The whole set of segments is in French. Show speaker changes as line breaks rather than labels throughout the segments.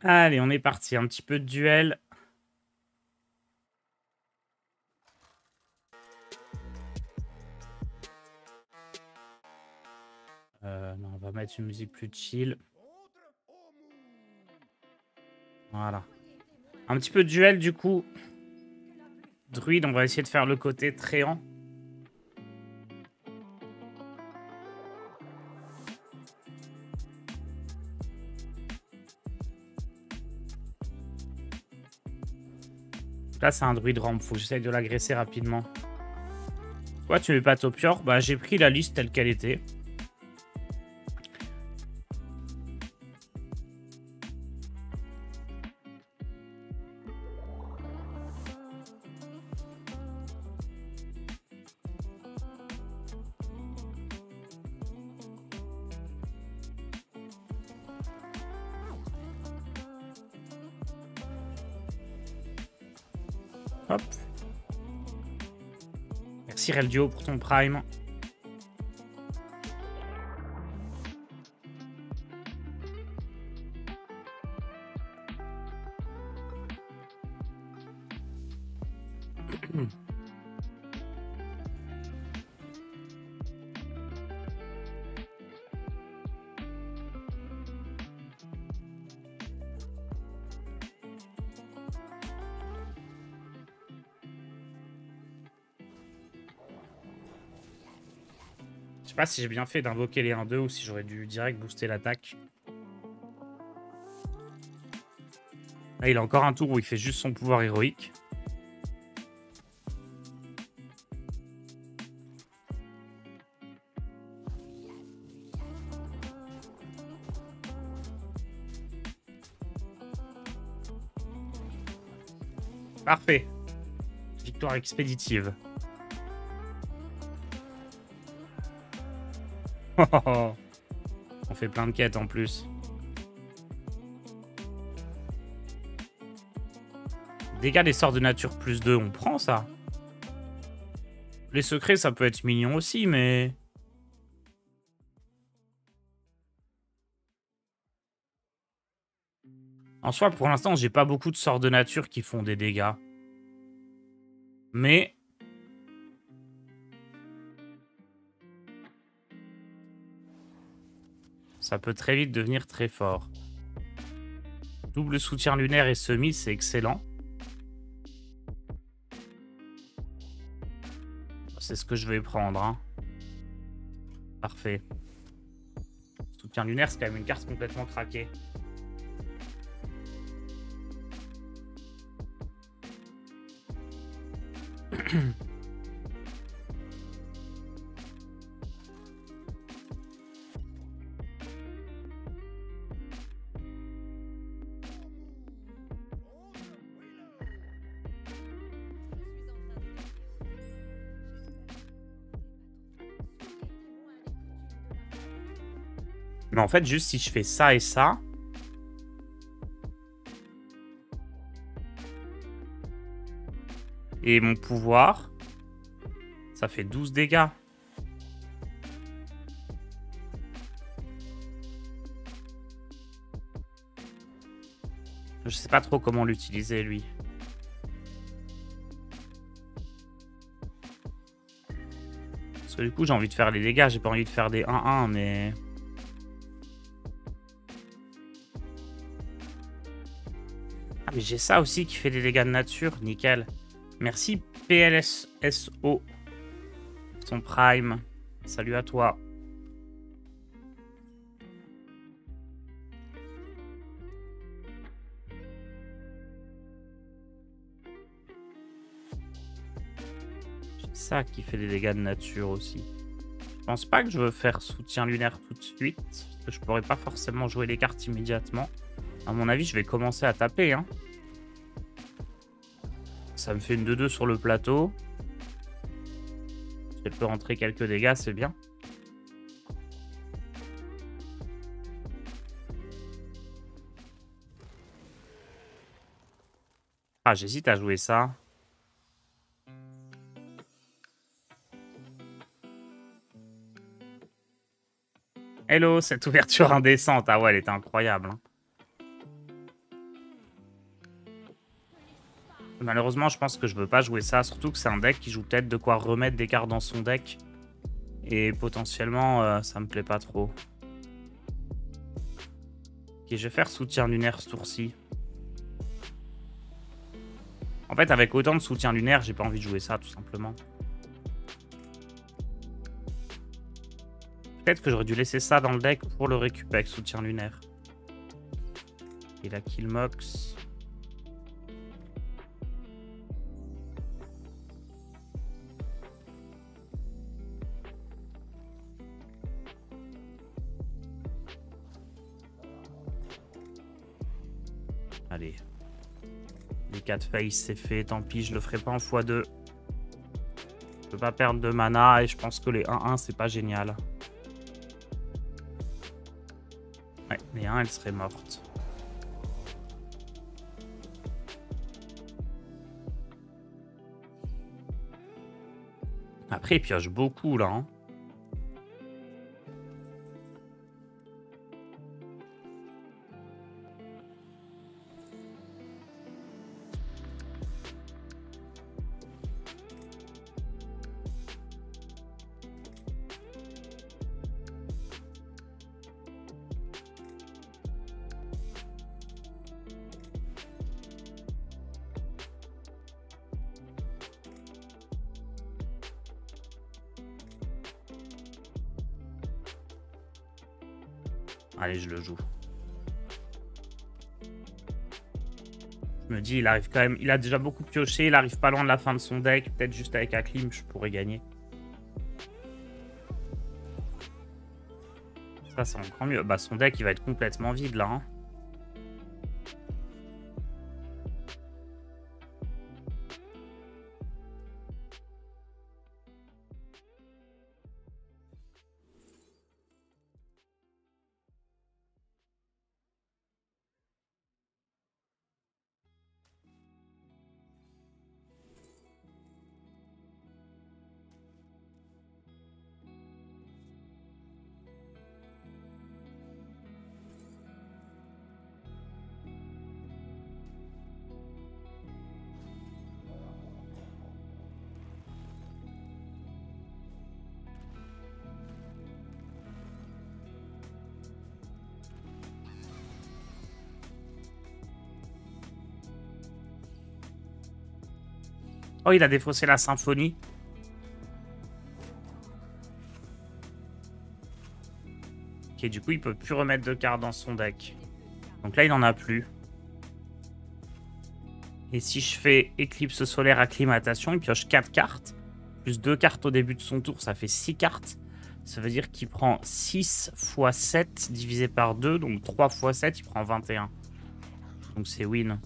Allez, on est parti. Un petit peu de duel. Non, on va mettre une musique plus chill. Voilà. Un petit peu de duel, du coup. Druide, on va essayer de faire le côté tréant. Là, c'est un druide rampe. Faut que j'essaye de l'agresser rapidement. Quoi, tu mets pas Topior? Bah, j'ai pris la liste telle qu'elle était. Hop. Merci Reldio pour ton prime. Je sais pas si j'ai bien fait d'invoquer les 1-2 ou si j'aurais dû direct booster l'attaque. Là, il a encore un tour où il fait juste son pouvoir héroïque. Parfait. Victoire expéditive. On fait plein de quêtes en plus. Dégâts des sorts de nature plus 2, on prend ça. Les secrets, ça peut être mignon aussi, mais... En soi, pour l'instant, j'ai pas beaucoup de sorts de nature qui font des dégâts. Mais... ça peut très vite devenir très fort. Double soutien lunaire et semi, c'est excellent. C'est ce que je vais prendre. Hein. Parfait. Soutien lunaire, c'est quand même une carte complètement craquée. Mais en fait, juste si je fais ça et ça... et mon pouvoir... ça fait 12 dégâts. Je sais pas trop comment l'utiliser, lui. Parce que du coup, j'ai envie de faire les dégâts. J'ai pas envie de faire des 1-1, mais... ah, mais j'ai ça aussi qui fait des dégâts de nature. Nickel. Merci PLSO. Ton prime. Salut à toi. J'ai ça qui fait des dégâts de nature aussi. Je pense pas que je veux faire soutien lunaire tout de suite. Parce que je pourrais pas forcément jouer les cartes immédiatement. À mon avis, je vais commencer à taper. Hein. Ça me fait une 2-2 sur le plateau. Je peux rentrer quelques dégâts, c'est bien. Ah, j'hésite à jouer ça. Hello, cette ouverture indécente. Ah ouais, elle était incroyable. Hein. Malheureusement, je pense que je veux pas jouer ça. Surtout que c'est un deck qui joue peut-être de quoi remettre des cartes dans son deck. Et potentiellement, ça me plaît pas trop. Ok, je vais faire soutien lunaire ce tour-ci. En fait, avec autant de soutien lunaire, j'ai pas envie de jouer ça, tout simplement. Peut-être que j'aurais dû laisser ça dans le deck pour le récupérer avec soutien lunaire. Et la Killmox. Allez. Les 4 face, c'est fait. Tant pis, je le ferai pas en x2. Je peux pas perdre de mana et je pense que les 1-1, c'est pas génial. Ouais, les 1, elle serait morte. Après, il pioche beaucoup, là. Hein. Allez, je le joue. Je me dis, il arrive quand même... Il a déjà beaucoup pioché, il arrive pas loin de la fin de son deck. Peut-être juste avec Aklim, je pourrais gagner. Ça, c'est encore mieux. Bah, son deck, il va être complètement vide, là. Hein. Oh, il a défaussé la symphonie. Ok, du coup, il peut plus remettre de cartes dans son deck. Donc là, il n'en a plus. Et si je fais éclipse solaire acclimatation, il pioche 4 cartes. Plus 2 cartes au début de son tour, ça fait 6 cartes. Ça veut dire qu'il prend 6 x 7 divisé par 2. Donc 3 x 7, il prend 21. Donc c'est win.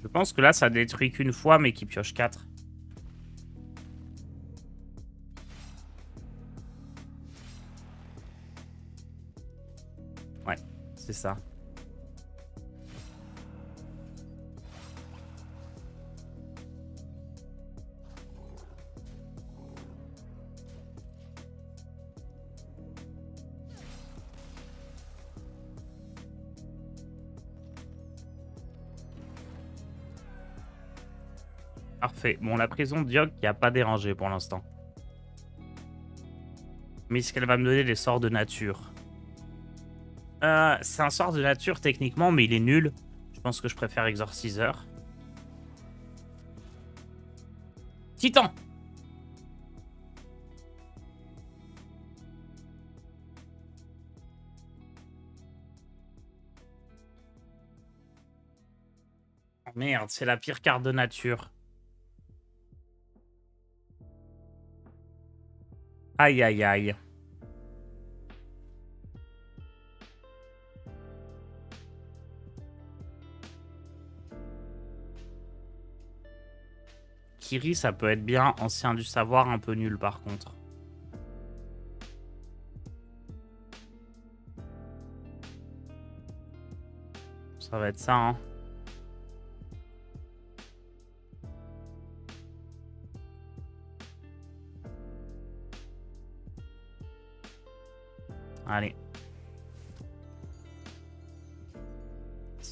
Je pense que là, ça détruit qu'une fois, mais qu'il pioche 4. Ouais, c'est ça. Parfait. Bon, la prison de Diog qui n'a pas dérangé pour l'instant. Mais est-ce qu'elle va me donner des sorts de nature? C'est un sort de nature techniquement, mais il est nul. Je pense que je préfère Exorciseur. Titan! Oh merde, c'est la pire carte de nature. Aïe, aïe, aïe. Kiri, ça peut être bien. Ancien du savoir, un peu nul par contre. Ça va être ça, hein. Allez.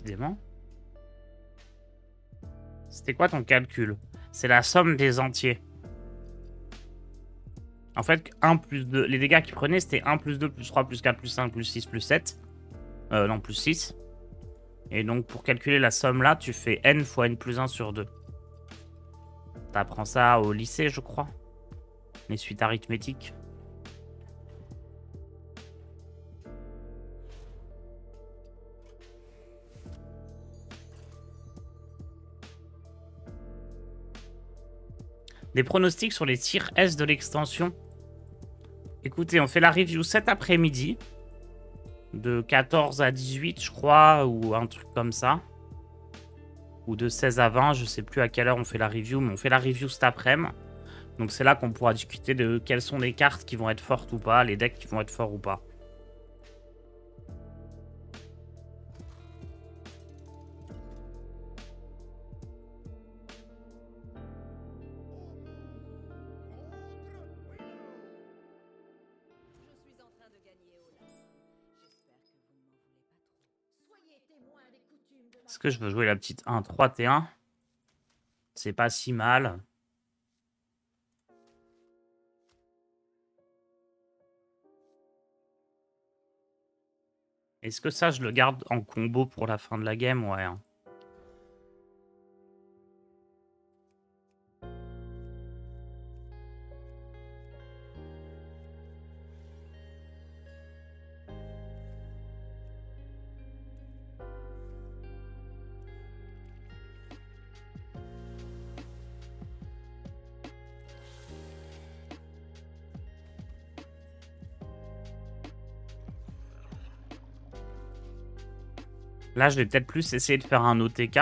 décidément. C'était quoi ton calcul? C'est la somme des entiers. En fait, 1 plus 2... Les dégâts qu'il prenait, c'était 1 plus 2 plus 3 plus 4 plus 5 plus 6 plus 7. Non, plus 6. Et donc, pour calculer la somme là, tu fais n fois n plus 1 sur 2. T'apprends ça au lycée, je crois. Les suites arithmétiques. Des pronostics sur les tirs S de l'extension. Écoutez, on fait la review cet après-midi. De 14 à 18, je crois, ou un truc comme ça. Ou de 16 à 20, je sais plus à quelle heure on fait la review, mais on fait la review cet après-midi. Donc c'est là qu'on pourra discuter de quelles sont les cartes qui vont être fortes ou pas, les decks qui vont être forts ou pas. Est-ce que je veux jouer la petite 1-3-T1? C'est pas si mal. Est-ce que ça, je le garde en combo pour la fin de la game? Ouais. Hein. Là, je vais peut-être plus essayer de faire un OTK.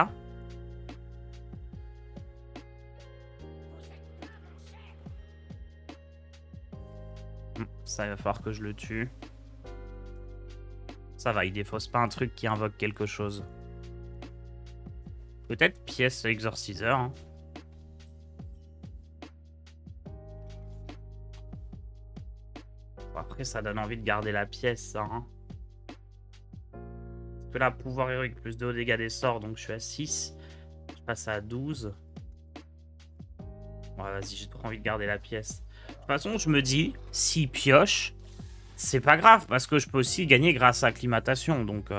Ça, il va falloir que je le tue. Ça va, il défausse pas un truc qui invoque quelque chose. Peut-être pièce exorciseur. Hein. Bon, après, ça donne envie de garder la pièce. Hein. Parce que là, pouvoir héroïque plus 2 au dégâts des sorts, donc je suis à 6. Je passe à 12. Ouais, vas-y, j'ai trop envie de garder la pièce. De toute façon, je me dis, s'il pioche, c'est pas grave, parce que je peux aussi gagner grâce à acclimatation, donc...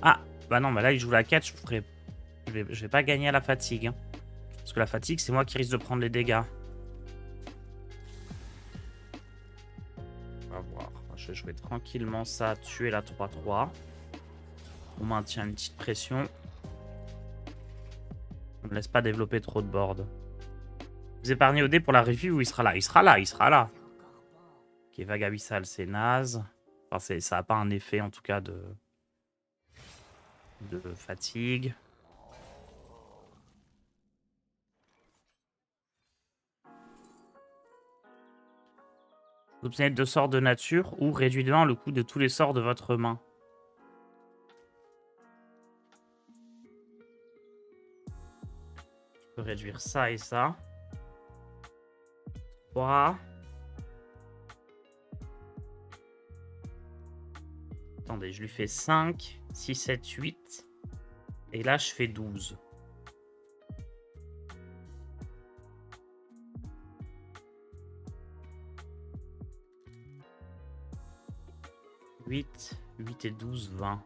Ah, bah non, mais là, il joue la 4, je vais pas gagner à la fatigue. Hein. Parce que la fatigue, c'est moi qui risque de prendre les dégâts. On va voir. Je vais jouer tranquillement ça, tuer la 3-3. On maintient une petite pression. On ne laisse pas développer trop de board. Vous épargnez au dé pour la review où il sera là. Il sera là, il sera là. Ok, vague abyssale, c'est naze. Enfin, ça n'a pas un effet, en tout cas, de fatigue. Vous obtenez 2 sorts de nature ou réduit de 1 le coût de tous les sorts de votre main. Je peux réduire ça et ça. 3. Attendez, je lui fais 5, 6, 7, 8. Et là, je fais 12. « 8 et 12, 20.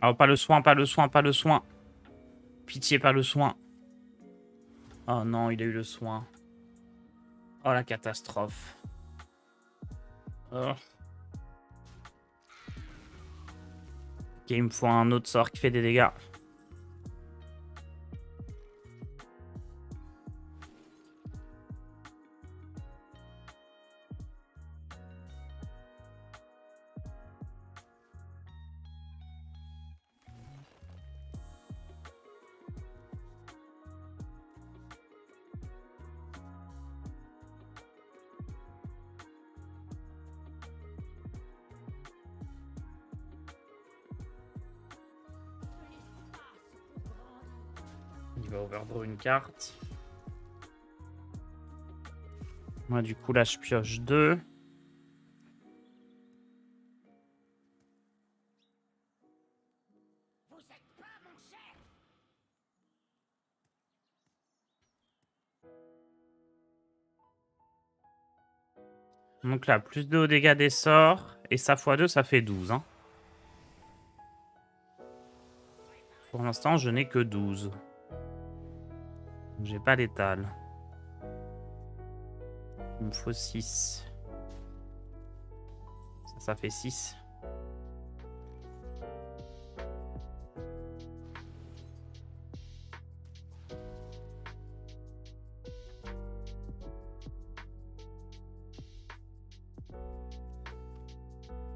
Oh, pas le soin, pas le soin, pas le soin. Pitié, pas le soin. Oh non, il a eu le soin. Oh, la catastrophe. Oh. Ok, il me faut un autre sort qui fait des dégâts. vais overdraw une carte. Moi, du coup, là, je pioche 2. Donc là, plus 2 aux dégâts des sorts. Et ça x2, ça fait 12. Hein. Pour l'instant, je n'ai que 12. J'ai pas l'étal. Il me faut 6. Ça fait 6.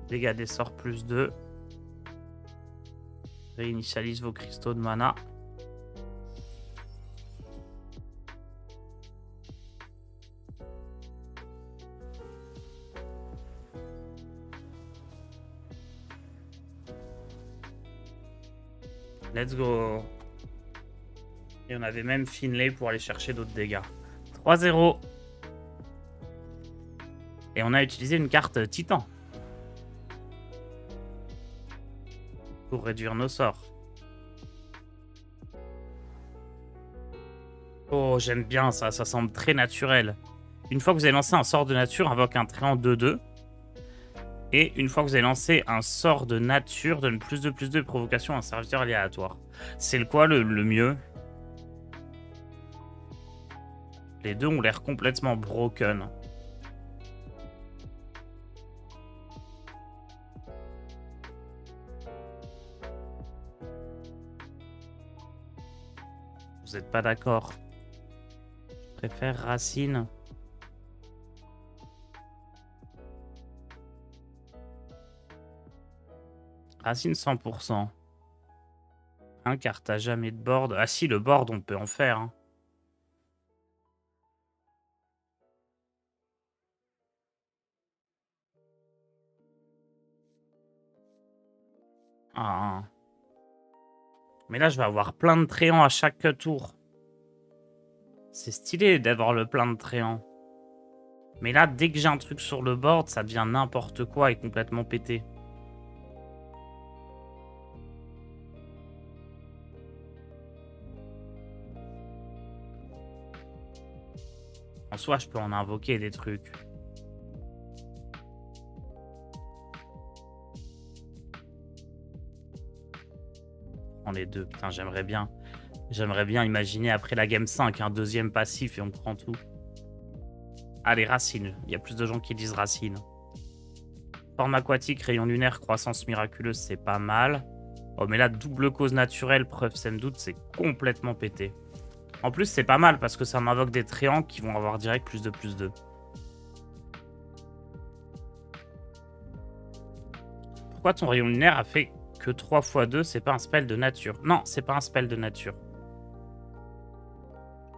Dégâts des sorts plus 2. Réinitialise vos cristaux de mana. Let's go. Et on avait même Finlay pour aller chercher d'autres dégâts. 3-0. Et on a utilisé une carte Titan. Pour réduire nos sorts. Oh, j'aime bien ça. Ça semble très naturel. Une fois que vous avez lancé un sort de nature, invoque un trait en 2-2. Et une fois que vous avez lancé un sort de nature, donne plus de provocation à un serviteur aléatoire. C'est quoi le mieux? Les deux ont l'air complètement broken. Vous n'êtes pas d'accord? Je préfère Racine. Racine 100%. Un car t'as jamais de board. Ah si, le board, on peut en faire. Hein. Ah. Mais là, je vais avoir plein de tréants à chaque tour. C'est stylé d'avoir le plein de tréants. Mais là, dès que j'ai un truc sur le board, ça devient n'importe quoi et complètement pété. En soi, je peux en invoquer des trucs. Prends les deux. Putain, j'aimerais bien. J'aimerais bien imaginer après la game 5 un deuxième passif et on prend tout. Allez, Racine. Il y a plus de gens qui disent Racine. Forme aquatique, rayon lunaire, croissance miraculeuse, c'est pas mal. Oh, mais là, double cause naturelle, preuve sème doute, c'est complètement pété. En plus, c'est pas mal parce que ça m'invoque des tréants qui vont avoir direct plus de. Pourquoi ton rayon lunaire a fait que 3 x 2? C'est pas un spell de nature. Non, c'est pas un spell de nature.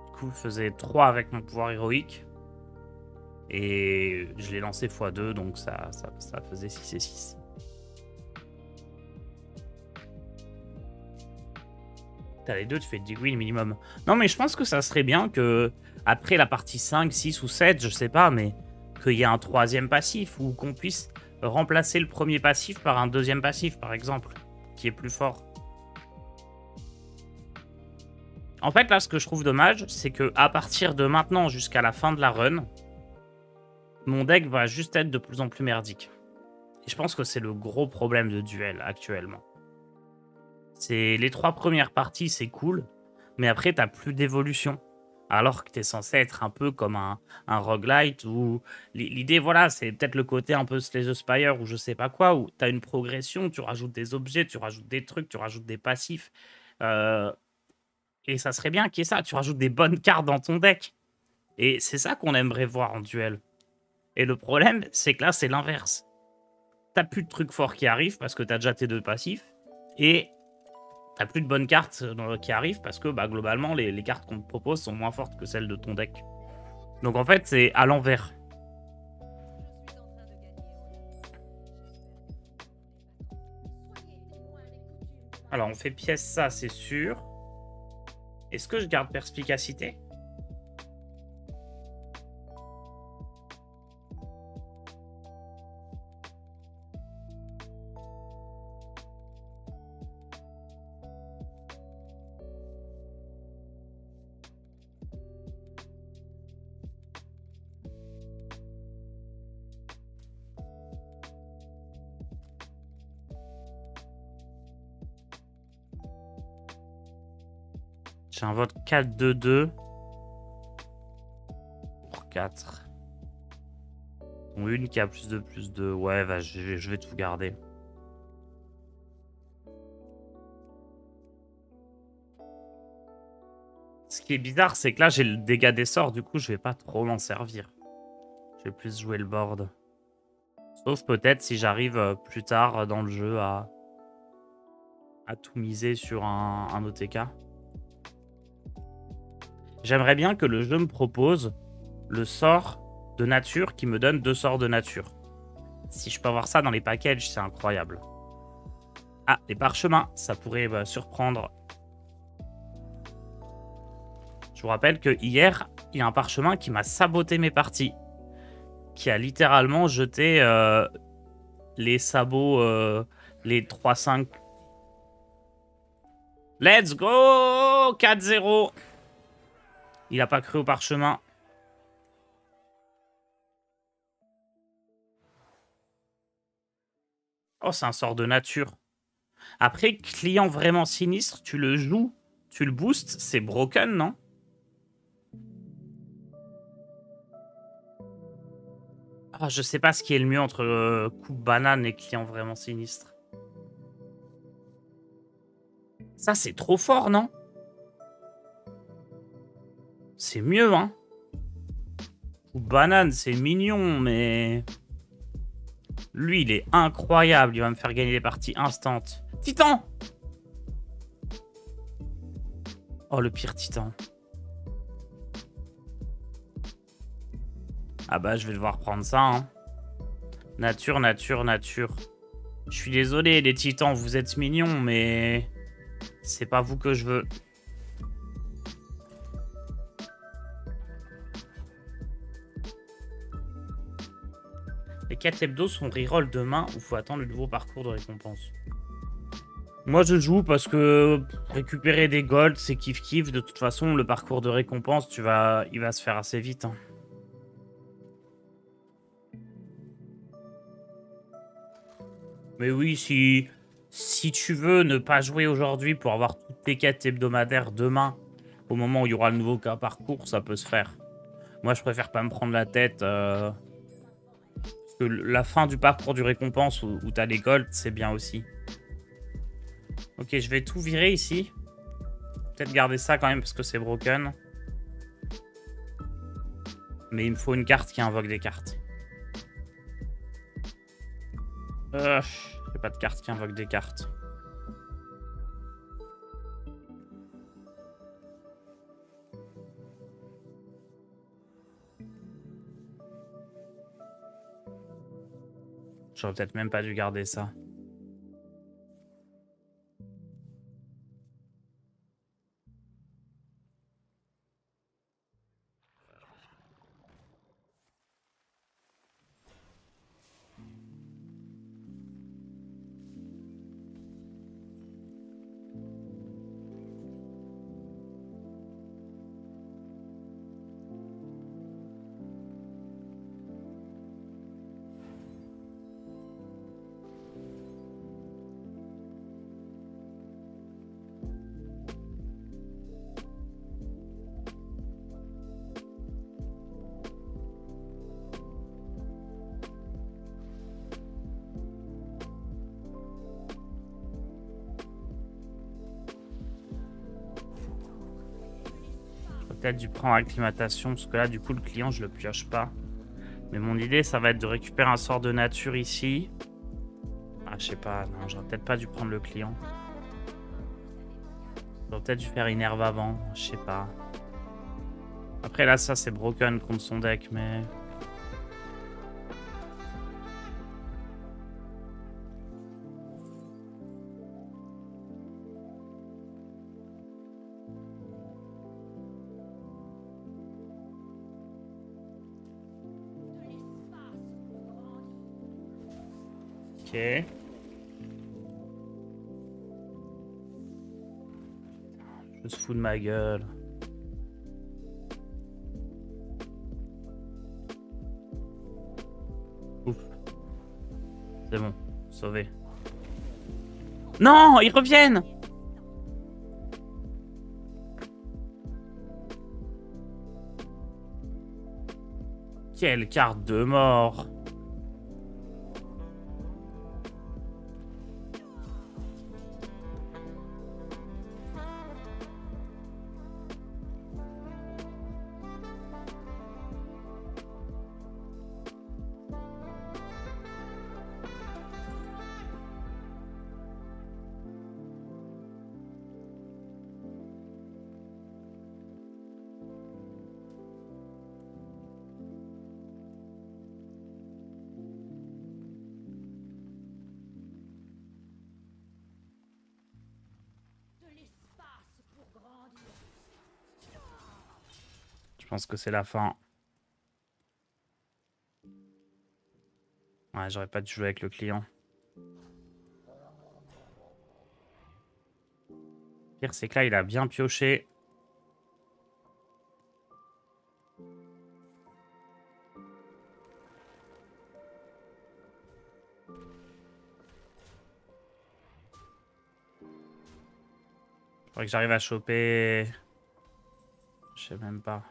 Du coup, je faisais 3 avec mon pouvoir héroïque. Et je l'ai lancé x2, donc ça faisait 6 et 6. T'as les deux, tu fais 10 wins minimum. Non, mais je pense que ça serait bien que, après la partie 5, 6 ou 7, je sais pas, mais qu'il y ait un troisième passif ou qu'on puisse remplacer le premier passif par un deuxième passif, par exemple, qui est plus fort. En fait, là, ce que je trouve dommage, c'est que à partir de maintenant jusqu'à la fin de la run, mon deck va juste être de plus en plus merdique. Et je pense que c'est le gros problème de duel actuellement. C'est les 3 premières parties, c'est cool, mais après, t'as plus d'évolution. Alors que t'es censé être un peu comme un roguelite où l'idée, voilà, c'est peut-être le côté un peu Slay the Spire ou je sais pas quoi, où t'as une progression, tu rajoutes des objets, tu rajoutes des trucs, tu rajoutes des passifs. Et ça serait bien qu'il y ait ça, tu rajoutes des bonnes cartes dans ton deck. Et c'est ça qu'on aimerait voir en duel. Et le problème, c'est que là, c'est l'inverse. T'as plus de trucs forts qui arrivent parce que t'as déjà tes 2 passifs. Et t'as plus de bonnes cartes qui arrivent parce que bah, globalement, les cartes qu'on te propose sont moins fortes que celles de ton deck. Donc en fait, c'est à l'envers. Alors, on fait pièce ça, c'est sûr. Est-ce que je garde perspicacité? J'ai un vote 4-2-2 pour 4. Donc une qui a +2/+2. Ouais, bah, je vais tout garder. Ce qui est bizarre, c'est que là, j'ai le dégât des sorts. Du coup, je vais pas trop m'en servir. Je vais plus jouer le board. Sauf peut-être si j'arrive plus tard dans le jeu à tout miser sur un OTK. J'aimerais bien que le jeu me propose le sort de nature qui me donne 2 sorts de nature. Si je peux avoir ça dans les packages, c'est incroyable. Ah, les parchemins, ça pourrait surprendre. Je vous rappelle que hier, il y a un parchemin qui m'a saboté mes parties. Qui a littéralement jeté les sabots, les 3-5. Let's go 4-0. Il a pas cru au parchemin. Oh, c'est un sort de nature. Après, client vraiment sinistre, tu le joues, tu le boostes, c'est broken, non? Ah, je sais pas ce qui est le mieux entre coupe banane et client vraiment sinistre. Ça, c'est trop fort, non? C'est mieux, hein? Coupe banane, c'est mignon, mais... Lui, il est incroyable. Il va me faire gagner les parties instant. Titan! Oh, le pire Titan. Ah bah, je vais devoir prendre ça, hein. Nature, nature, nature. Je suis désolé, les Titans, vous êtes mignons, mais... c'est pas vous que je veux. Les 4 hebdos sont reroll demain ou faut attendre le nouveau parcours de récompense? Moi, je joue parce que récupérer des golds, c'est kiff-kiff. De toute façon, le parcours de récompense, il va se faire assez vite, hein. Mais oui, si tu veux ne pas jouer aujourd'hui pour avoir toutes tes quêtes hebdomadaires demain, au moment où il y aura le nouveau cas parcours, ça peut se faire. Moi, je préfère pas me prendre la tête. Parce que la fin du parcours du récompense où t'as les golds, c'est bien aussi. Ok, je vais tout virer ici. Peut-être garder ça quand même parce que c'est broken. Mais il me faut une carte qui invoque des cartes. J'ai pas de carte qui invoque des cartes. J'aurais peut-être même pas dû garder ça. Peut-être dû prendre acclimatation, parce que là, du coup, le client, je le pioche pas. Mais mon idée, ça va être de récupérer un sort de nature ici. Ah, je sais pas, non, j'aurais peut-être pas dû prendre le client. J'aurais peut-être dû faire une herbe avant, je sais pas. Après, là, ça, c'est broken contre son deck, mais... Ok. Je se fous de ma gueule. Ouf. C'est bon. Sauvé. Non, ils reviennent. Quelle carte de mort. Je pense que c'est la fin. Ouais, j'aurais pas dû jouer avec le client. Le pire, c'est que là, il a bien pioché. Faudrait que j'arrive à choper... Je sais même pas.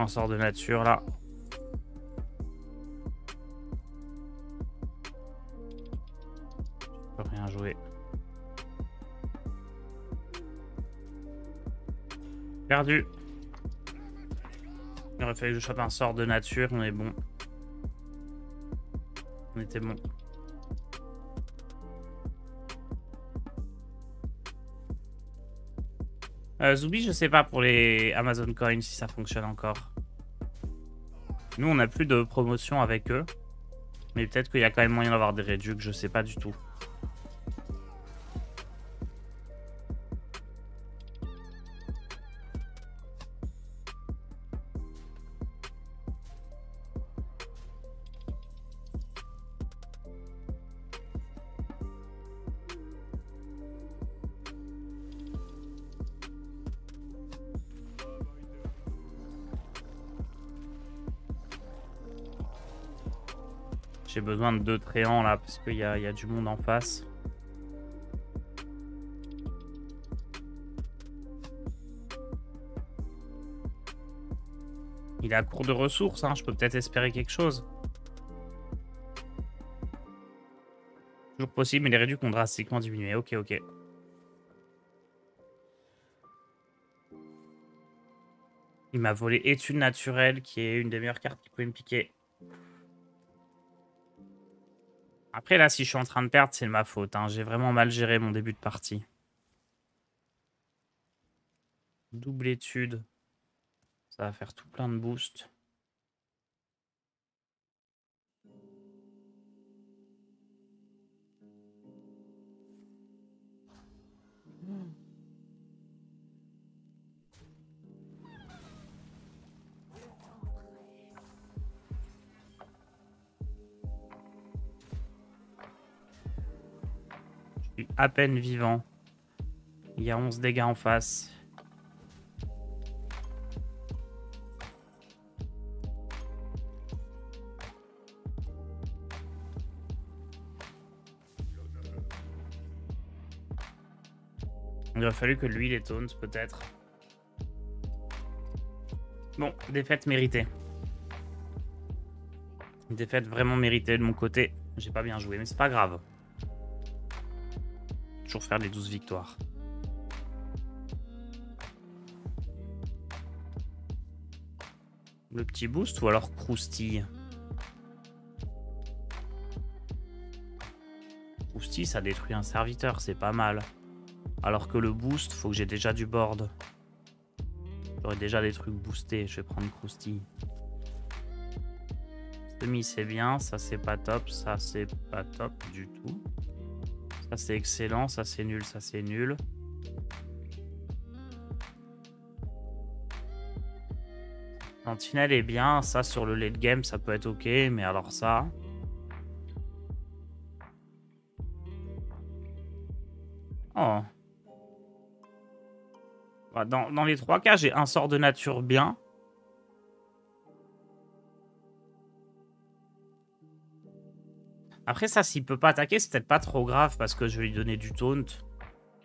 Un sort de nature, là. Je peux rien jouer. Perdu. Il aurait fallu que je chope un sort de nature, on est bon. On était bon. Zoubi, je sais pas pour les Amazon Coins si ça fonctionne encore. Nous, on n'a plus de promotion avec eux. Mais peut-être qu'il y a quand même moyen d'avoir des réducs, je sais pas du tout. J'ai besoin de 2 tréants là, parce qu'il y a du monde en face. Il est à court de ressources, hein. Je peux peut-être espérer quelque chose. Toujours possible, mais les réduits ont drastiquement diminué. Ok, ok. Il m'a volé étude naturelle, qui est une des meilleures cartes qui pouvait me piquer. Après, là, si je suis en train de perdre, c'est de ma faute, hein. J'ai vraiment mal géré mon début de partie. Double étude. Ça va faire tout plein de boosts. Je suis à peine vivant. Il y a 11 dégâts en face. Il aurait fallu que lui les taunts, peut-être. Bon, défaite méritée. Défaite vraiment méritée de mon côté. J'ai pas bien joué, mais c'est pas grave. Toujours faire les 12 victoires. Le petit boost ou alors croustille? Croustille, ça détruit un serviteur, c'est pas mal. Alors que le boost, faut que j'ai déjà du board. J'aurais déjà des trucs boostés, je vais prendre croustille. Semi, c'est bien, ça c'est pas top, ça c'est pas top du tout. Ça c'est excellent, ça c'est nul, ça c'est nul. Sentinelle est bien, ça sur le late game ça peut être ok, mais alors ça... Oh. Bah, dans les 3 cas, j'ai un sort de nature bien. Après ça, s'il peut pas attaquer, c'est peut-être pas trop grave parce que je vais lui donner du taunt.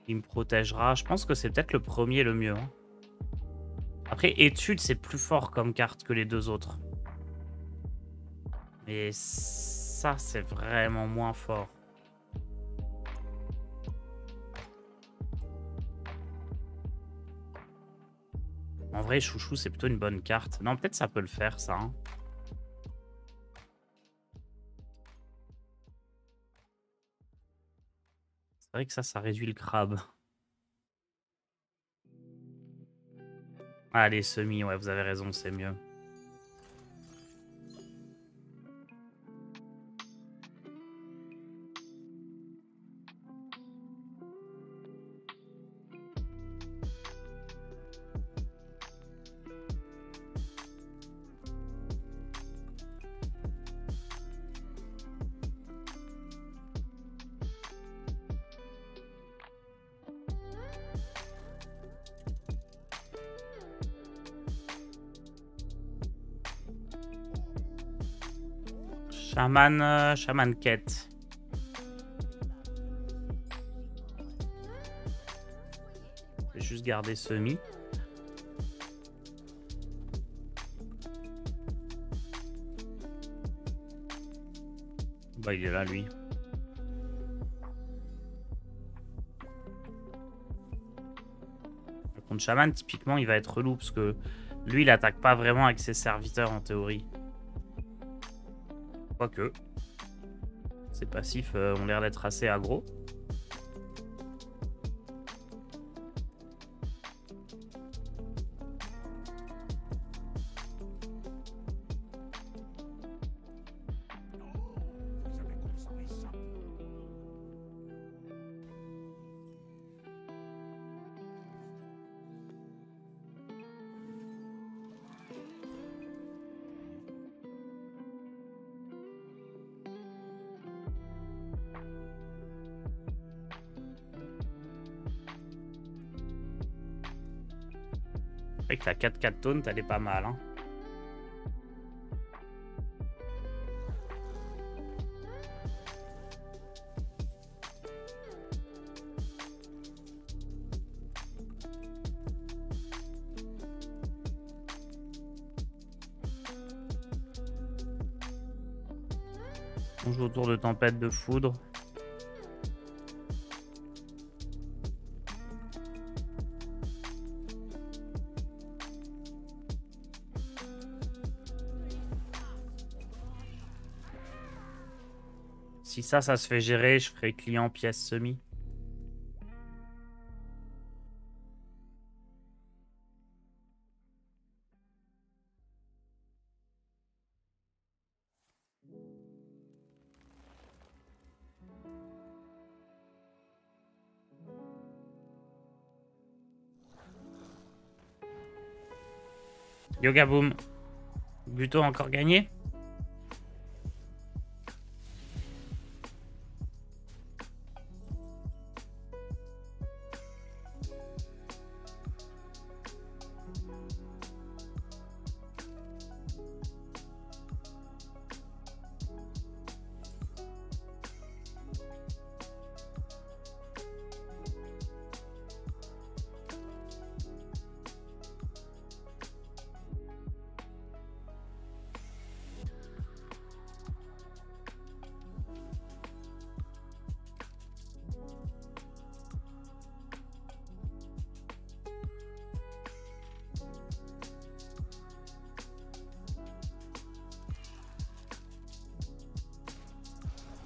Il me protégera. Je pense que c'est peut-être le premier le mieux. Hein. Après, étude, c'est plus fort comme carte que les 2 autres. Mais ça, c'est vraiment moins fort. En vrai, chouchou, c'est plutôt une bonne carte. Non, peut-être ça peut le faire, ça. Hein. C'est vrai que ça réduit le crabe. Allez, semi, ouais, vous avez raison, c'est mieux. Chaman quête. Je vais juste garder semi. Bah, il est là, lui. Par contre, Shaman, typiquement, il va être relou parce que lui, il attaque pas vraiment avec ses serviteurs en théorie. Quoique. Ses passifs ont l'air d'être assez aggro. Avec la 4-4 taunt, elle est pas mal. Hein. On joue autour de tempête de foudre. Si ça se fait gérer, je ferai client pièce semi. Yoga Boom. Buto encore gagné?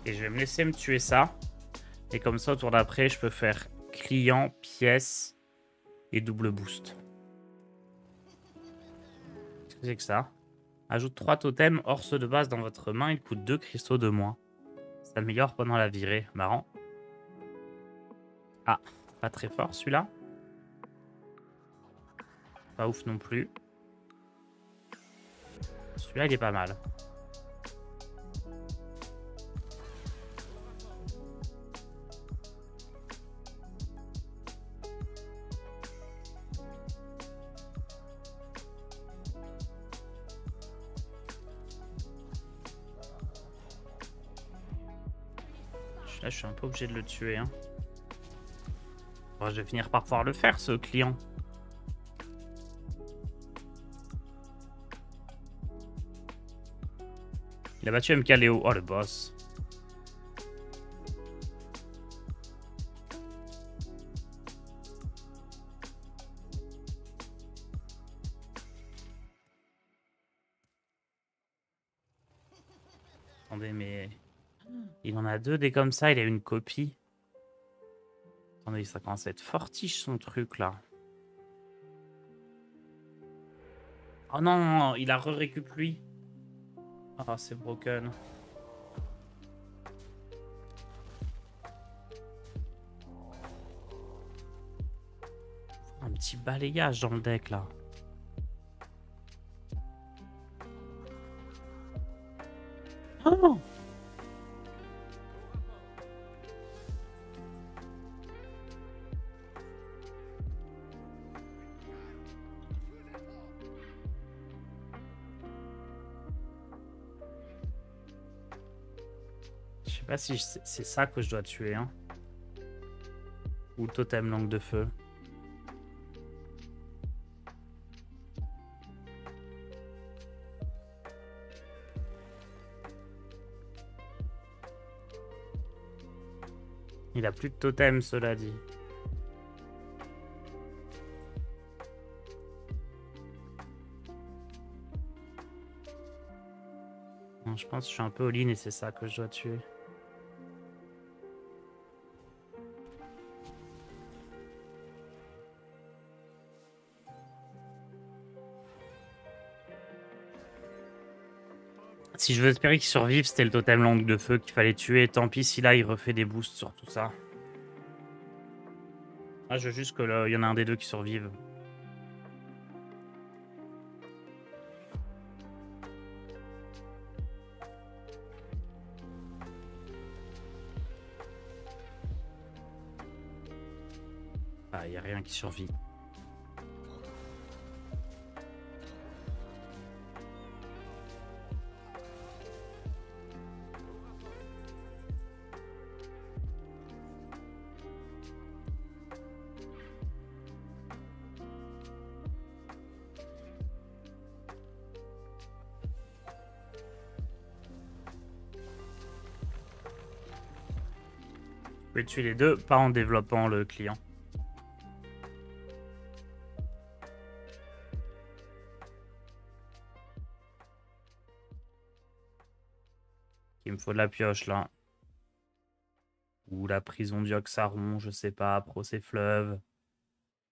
Et je vais me laisser me tuer ça. Et comme ça, au tour d'après, je peux faire client, pièce et double boost. Qu'est-ce que c'est que ça? Ajoute 3 totems hors ceux de base dans votre main. Il coûte 2 cristaux de moins. Ça s'améliore pendant la virée. Marrant. Ah, pas très fort celui-là. Pas ouf non plus. Celui-là, il est pas mal. Là, je suis un peu obligé de le tuer. Hein. Bon, je vais finir par pouvoir le faire, ce client. Il a battu MK Léo. Oh, le boss. Attendez, mais... Il en a deux des comme ça, il a une copie. Attendez, ça commence à être fortiche son truc là. Oh non, il a re-récup lui. Oh, c'est broken. Un petit balayage dans le deck là. Oh! Je sais pas si c'est ça que je dois tuer, hein. Ou le totem langue de feu. Il a plus de totem, cela dit. Non, je pense que je suis un peu all-in et c'est ça que je dois tuer. Si je veux espérer qu'il survive, c'était le totem langue de feu qu'il fallait tuer. Tant pis si là il refait des boosts sur tout ça. Ah, je veux juste qu'il y en a un des deux qui survive. Ah, il n'y a rien qui survit. Je vais tuer les deux, pas en développant le client. Il me faut de la pioche là. Ou la prison d'Yoxaron, je sais pas, procès fleuve.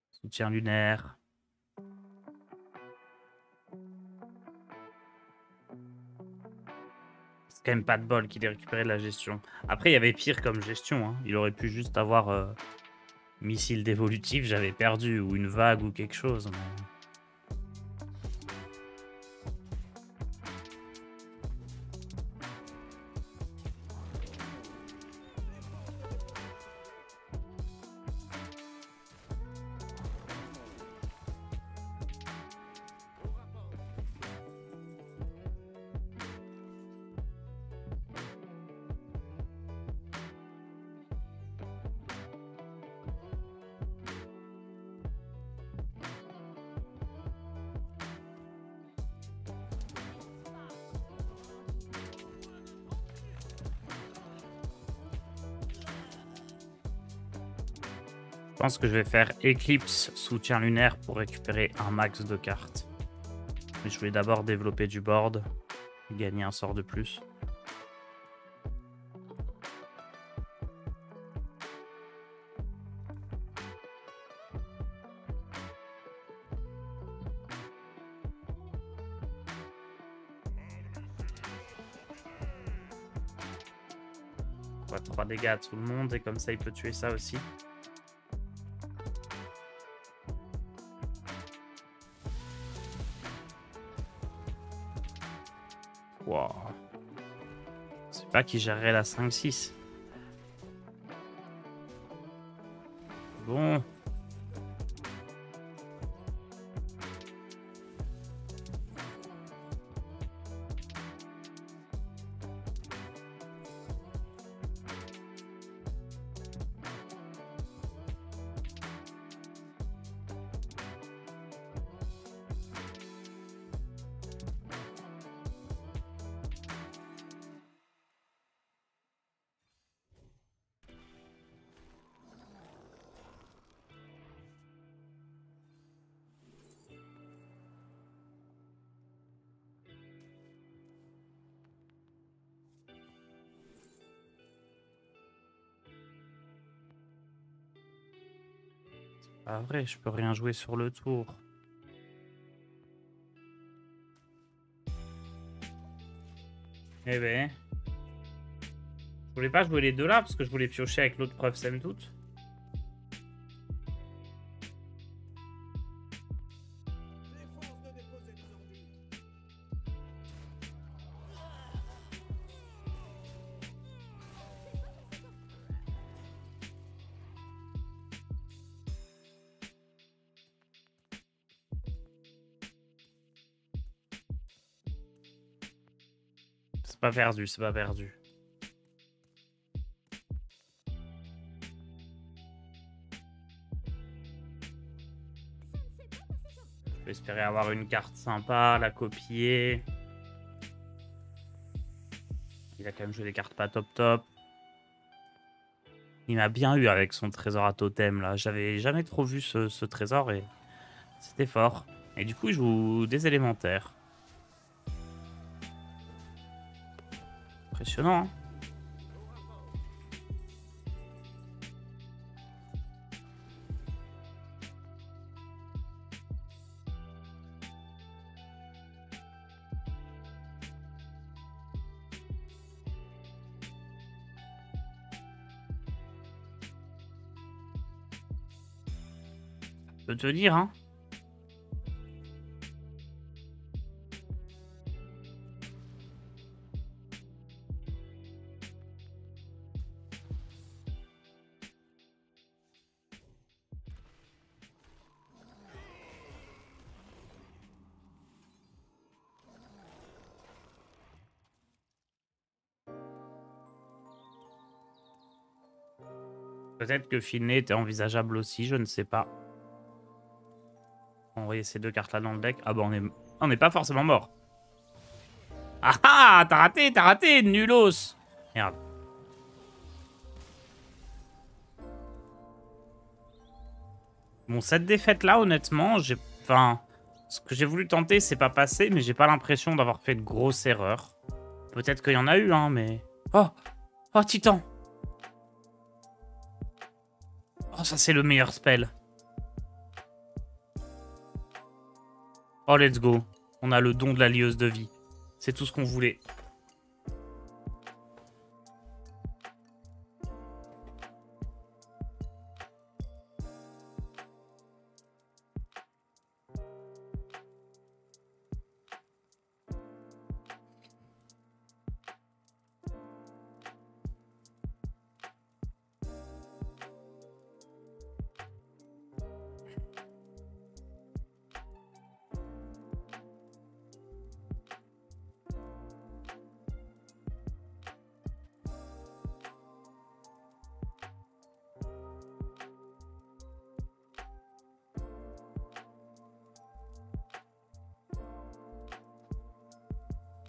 Soutien lunaire. C'est quand même pas de bol qu'il ait récupéré de la gestion. Après, il y avait pire comme gestion. Hein. Il aurait pu juste avoir missile dévolutif, j'avais perdu. Ou une vague ou quelque chose. Mais... Je pense que je vais faire Eclipse, soutien lunaire pour récupérer un max de cartes. Mais je voulais d'abord développer du board et gagner un sort de plus. Quoi, 3 dégâts à tout le monde et comme ça il peut tuer ça aussi. Wow. C'est pas qui gérerait la 5-6. Bon. Pas vrai, je peux rien jouer sur le tour. Eh ben. Je voulais pas jouer les deux là parce que je voulais piocher avec l'autre preuve sème toute. C'est pas perdu, c'est pas perdu. Je vais espérer avoir une carte sympa, la copier. Il a quand même joué des cartes pas top top. Il m'a bien eu avec son trésor à totem là. J'avais jamais trop vu ce trésor et c'était fort. Et du coup, il joue des élémentaires. Impressionnant, hein. Je peux te dire, hein. Peut-être que Finlay était envisageable aussi, je ne sais pas. Envoyer ces deux cartes là dans le deck. Ah bah on n'est pas forcément mort. Ah ah, t'as raté, nulos. Merde. Bon, cette défaite là, honnêtement, enfin, ce que j'ai voulu tenter, c'est pas passé, mais j'ai pas l'impression d'avoir fait de grosses erreurs. Peut-être qu'il y en a eu, hein, mais... Oh, oh, Titan. Oh, ça c'est le meilleur spell. Oh, let's go. On a le don de la lieuse de vie. C'est tout ce qu'on voulait.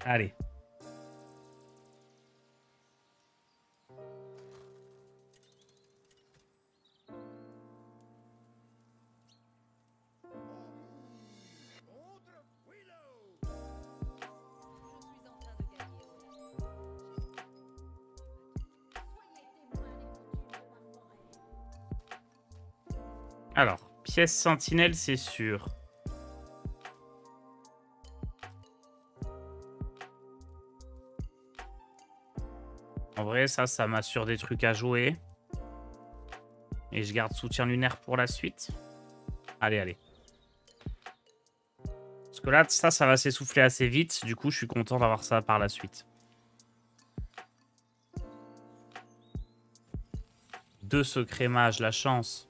Allez. Alors, pièce sentinelle, c'est sûr. En vrai, ça m'assure des trucs à jouer. Et je garde soutien lunaire pour la suite. Allez, allez. Parce que là, ça va s'essouffler assez vite. Du coup, je suis content d'avoir ça par la suite. 2 secrets mages, la chance.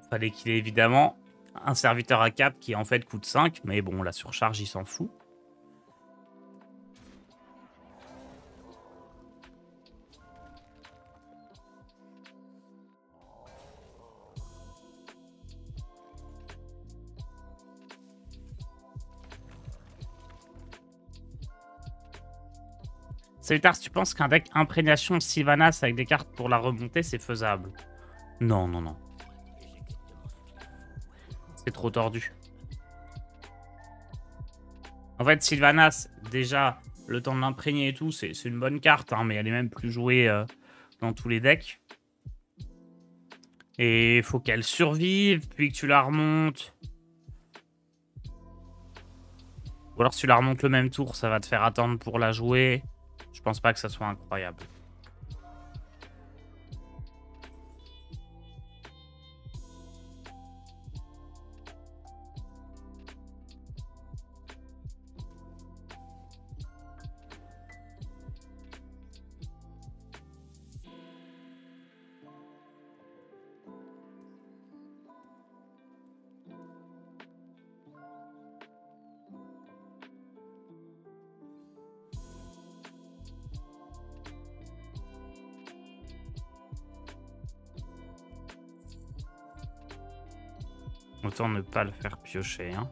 Fallait qu'il ait évidemment un serviteur à cap qui en fait coûte 5, mais bon, la surcharge, il s'en fout. Salut Tars, tu penses qu'un deck imprégnation Sylvanas avec des cartes pour la remonter, c'est faisable? Non, non, non. C'est trop tordu. En fait, Sylvanas, déjà, le temps de l'imprégner et tout, c'est une bonne carte, hein, mais elle est même plus jouée dans tous les decks. Et il faut qu'elle survive, puis que tu la remontes. Ou alors si tu la remontes le même tour, ça va te faire attendre pour la jouer. Je pense pas que ça soit incroyable. Autant ne pas le faire piocher, hein.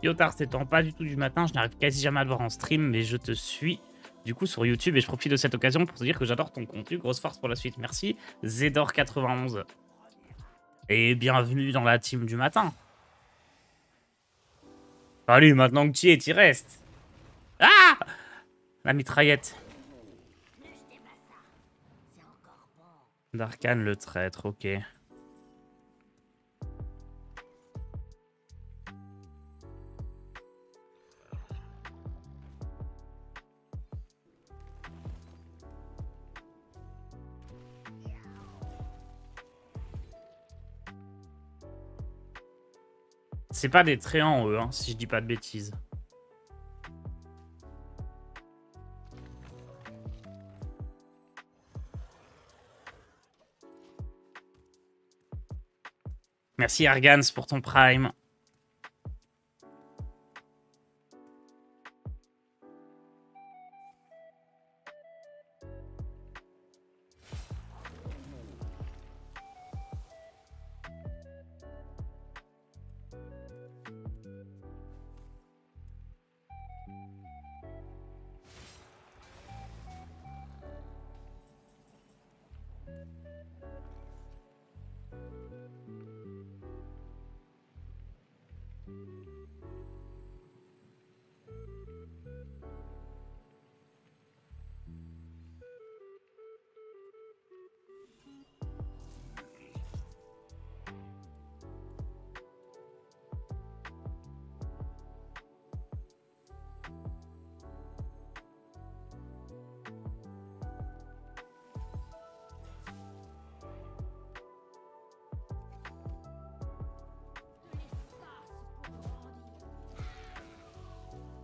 Yotard, s'étend pas du tout du matin, je n'arrive quasi jamais à le voir en stream, mais je te suis du coup sur YouTube et je profite de cette occasion pour te dire que j'adore ton contenu. Grosse force pour la suite, merci. Zedor91. Et bienvenue dans la team du matin. Allez, maintenant que tu y es, tu restes. Ah! La mitraillette. Darkan le traître, ok. C'est pas des tréants, eux, hein, si je dis pas de bêtises. Merci Argans pour ton prime.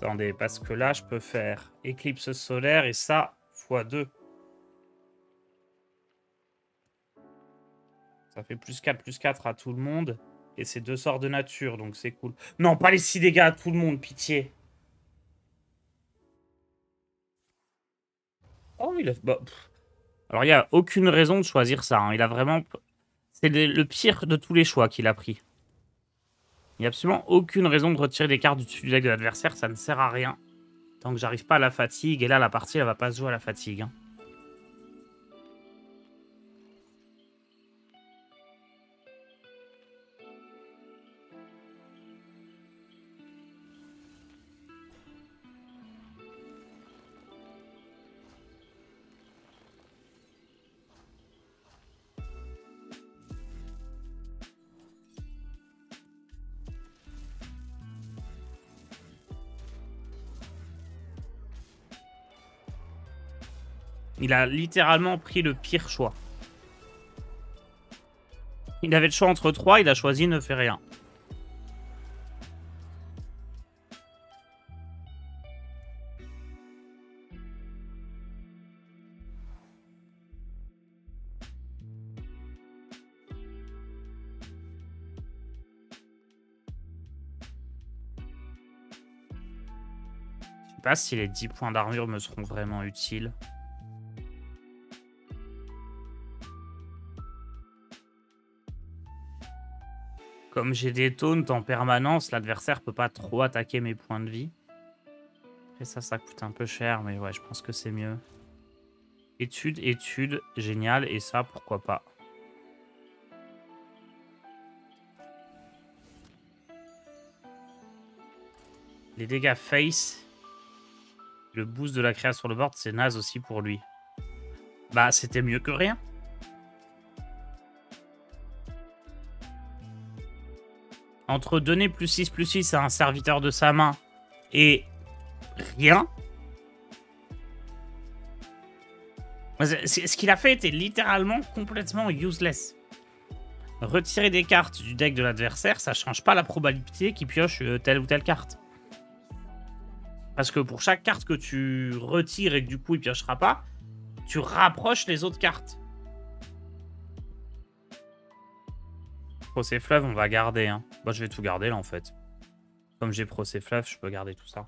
Attendez, parce que là, je peux faire éclipse solaire et ça, x2. Ça fait plus 4 à tout le monde. Et c'est 2 sorts de nature, donc c'est cool. Non, pas les 6 dégâts à tout le monde, pitié. Oh, il a... Bah, alors, il n'y a aucune raison de choisir ça. Hein. Il a vraiment... C'est le pire de tous les choix qu'il a pris. Il n'y a absolument aucune raison de retirer des cartes du deck de l'adversaire. Ça ne sert à rien. Tant que j'arrive pas à la fatigue. Et là, la partie, elle va pas se jouer à la fatigue. Hein. Il a littéralement pris le pire choix. Il avait le choix entre 3, il a choisi ne fait rien. Je sais pas si les 10 points d'armure me seront vraiment utiles. Comme j'ai des taunts en permanence, l'adversaire peut pas trop attaquer mes points de vie. Et ça coûte un peu cher, mais ouais, je pense que c'est mieux. Étude, étude, génial. Et ça, pourquoi pas. Les dégâts face. Le boost de la créa sur le board, c'est naze aussi pour lui. Bah, c'était mieux que rien. Entre donner +6/+6 à un serviteur de sa main et rien. Ce qu'il a fait était littéralement complètement useless. Retirer des cartes du deck de l'adversaire, ça change pas la probabilité qu'il pioche telle ou telle carte. Parce que pour chaque carte que tu retires et que du coup il piochera pas, tu rapproches les autres cartes. Procès fleuve, on va garder. Hein. Bah, je vais tout garder là en fait. Comme j'ai procès fleuve, je peux garder tout ça.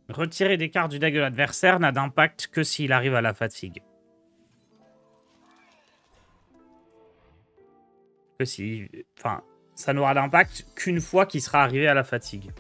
Retirer des cartes du deck de l'adversaire n'a d'impact que s'il arrive à la fatigue. Que si... Enfin, ça n'aura d'impact qu'une fois qu'il sera arrivé à la fatigue.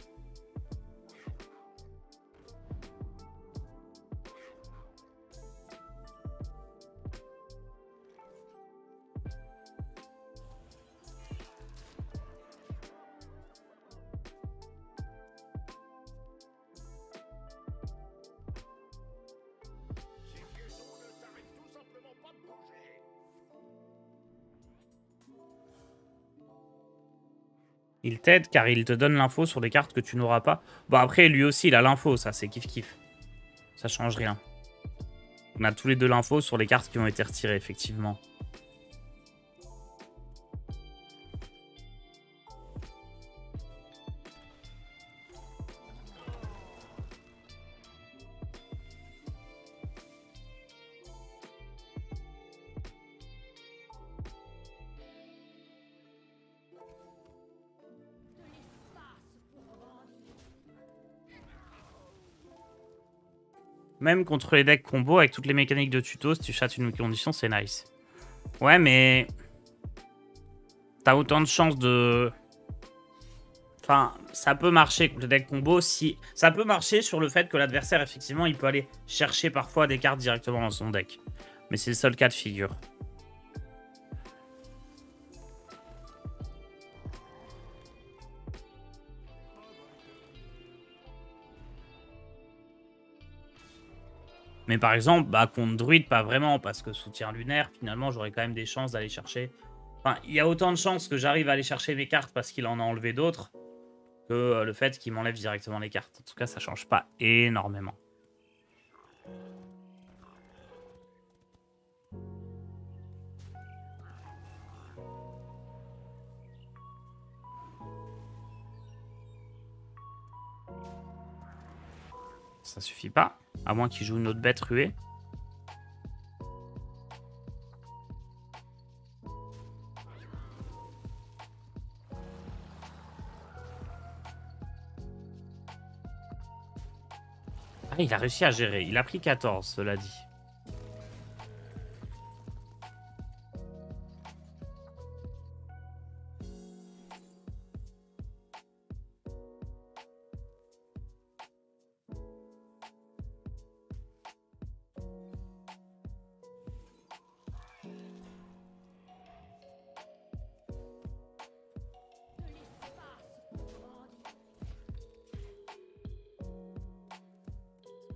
Il t'aide car il te donne l'info sur les cartes que tu n'auras pas. Bon, après, lui aussi, il a l'info, ça, c'est kiff-kiff. Ça change rien. On a tous les deux l'info sur les cartes qui ont été retirées, effectivement. Même contre les decks combo, avec toutes les mécaniques de tuto, si tu chattes une condition, c'est nice. Ouais, mais... T'as autant de chances de... Enfin, ça peut marcher contre les decks combo si... Ça peut marcher sur le fait que l'adversaire, effectivement, il peut aller chercher parfois des cartes directement dans son deck. Mais c'est le seul cas de figure. Mais par exemple, bah, contre Druide, pas vraiment, parce que soutien lunaire, finalement, j'aurais quand même des chances d'aller chercher... Enfin, il y a autant de chances que j'arrive à aller chercher mes cartes parce qu'il en a enlevé d'autres que le fait qu'il m'enlève directement les cartes. En tout cas, ça change pas énormément. Ça suffit pas, à moins qu'il joue une autre bête ruée. Ah, il a réussi à gérer. Il a pris 14, cela dit.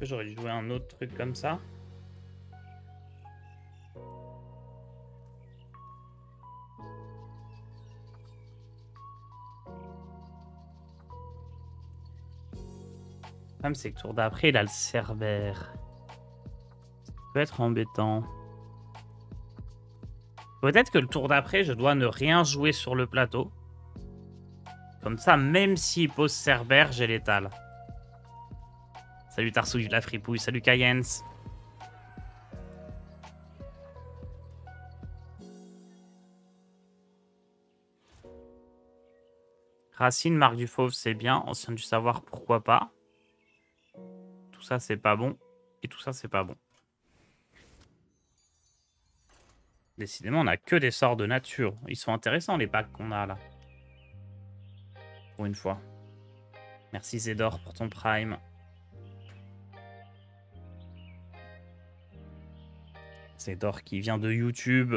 J'aurais dû jouer un autre truc comme ça. problème, c'est que tour d'après, il a le Cerbère. Ça peut être embêtant. Peut-être que le tour d'après, je dois ne rien jouer sur le plateau. Comme ça, même s'il pose Cerbère, j'ai l'étal. Salut Tarsouille de la fripouille, salut Cayens. Racine, Marc du Fauve, c'est bien. Ancien du savoir, pourquoi pas. Tout ça, c'est pas bon. Et tout ça, c'est pas bon. Décidément, on a que des sorts de nature. Ils sont intéressants, les packs qu'on a là. Pour une fois. Merci Zedor pour ton prime. Zedor qui vient de YouTube.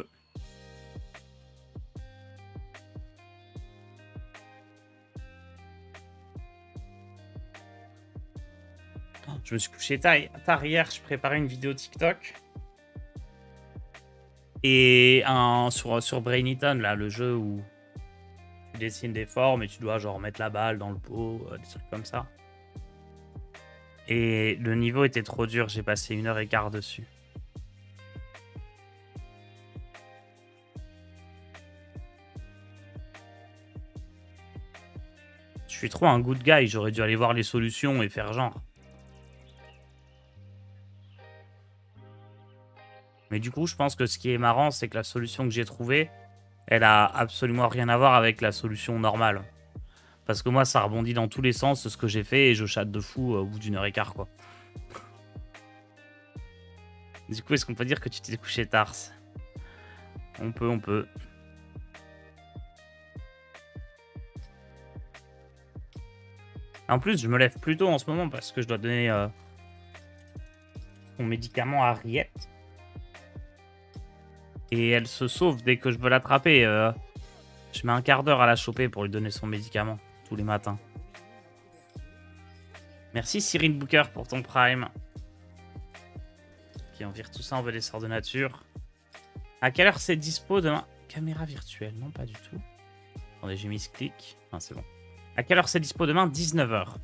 Je me suis couché tard hier, je préparais une vidéo TikTok. Et sur Brain Eaton, là, le jeu où tu dessines des formes et tu dois genre mettre la balle dans le pot, des trucs comme ça. Et le niveau était trop dur, j'ai passé 1h15 dessus. Je suis trop un good guy, j'aurais dû aller voir les solutions et faire genre. Mais du coup, je pense que ce qui est marrant, c'est que la solution que j'ai trouvée, elle a absolument rien à voir avec la solution normale. Parce que moi, ça rebondit dans tous les sens, ce que j'ai fait, et je chatte de fou au bout d'1h15, quoi. Du coup, est-ce qu'on peut dire que tu t'es couché tard? On peut, on peut. En plus, je me lève plus tôt en ce moment parce que je dois donner mon médicament à Riette. Et elle se sauve dès que je veux l'attraper. Je mets un quart d'heure à la choper pour lui donner son médicament tous les matins. Merci Cyril Booker pour ton prime. Ok, on vire tout ça, on veut des sorts de nature. À quelle heure c'est dispo demain? Caméra virtuelle, non pas du tout. Attendez, j'ai mis ce clic. Ah, c'est bon. À quelle heure c'est dispo demain? 19h.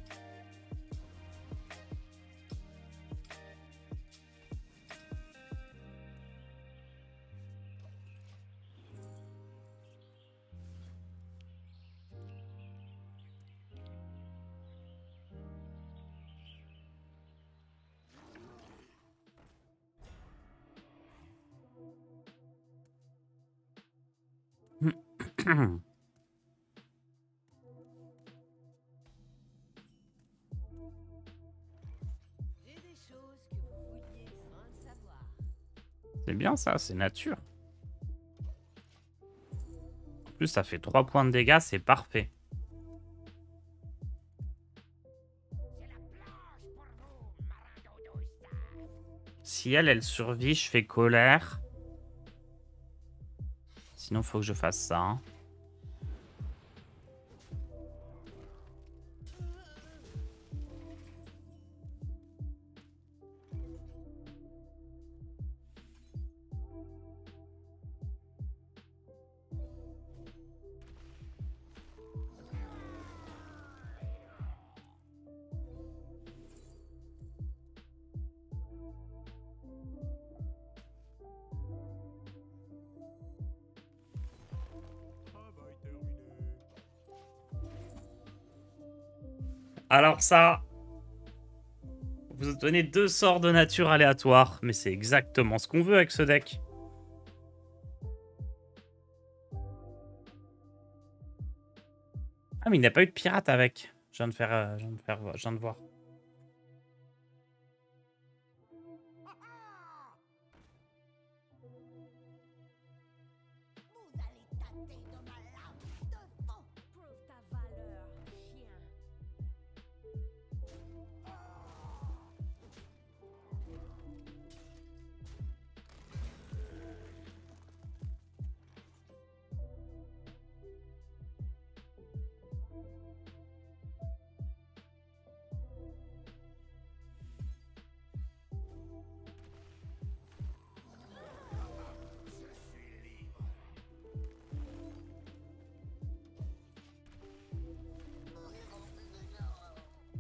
C'est bien ça, c'est nature. En plus, ça fait 3 points de dégâts, c'est parfait. Si elle survit, je fais colère. Sinon, faut que je fasse ça. Hein. Alors ça, vous obtenez 2 sorts de nature aléatoires, mais c'est exactement ce qu'on veut avec ce deck. Ah mais il n'a pas eu de pirate avec. Je viens de voir.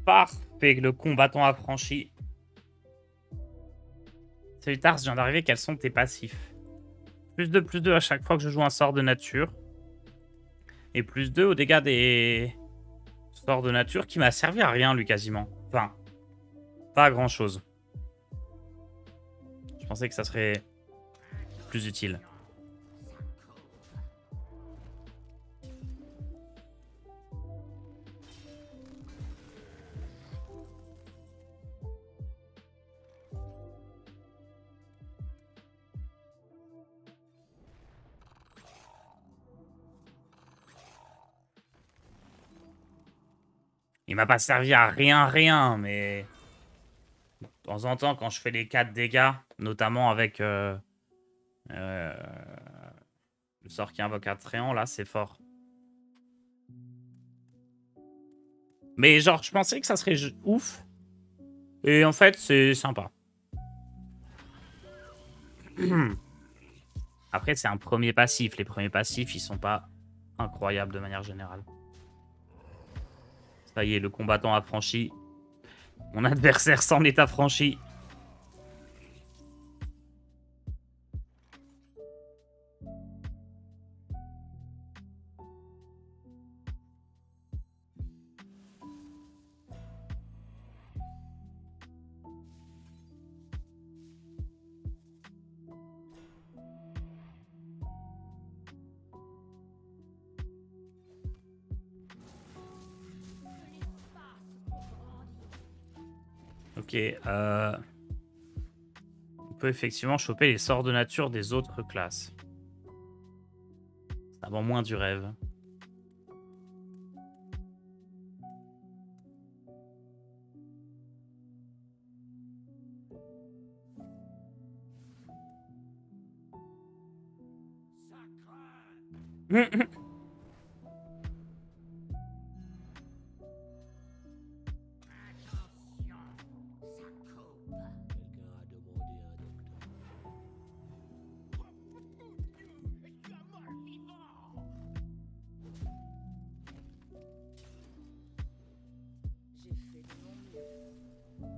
Parfait. choper le combattant affranchi. Salut Tars, je viens d'arriver. Quels sont tes passifs? +2/+2 à chaque fois que je joue un sort de nature. Et +2 aux dégâts des sorts de nature qui m'a servi à rien, lui, quasiment. Enfin, pas à grand chose. Je pensais que ça serait plus utile. Il m'a pas servi à rien, mais de temps en temps, quand je fais les 4 dégâts, notamment avec le sort qui invoque un tréant, là, c'est fort. Mais genre, je pensais que ça serait ouf. Et en fait, c'est sympa. Après, c'est un premier passif. Les premiers passifs, ils sont pas incroyables de manière générale. Ça y est, le combattant affranchi. Mon adversaire semble être affranchi. Ok, on peut effectivement choper les sorts de nature des autres classes. Ça vend moins du rêve.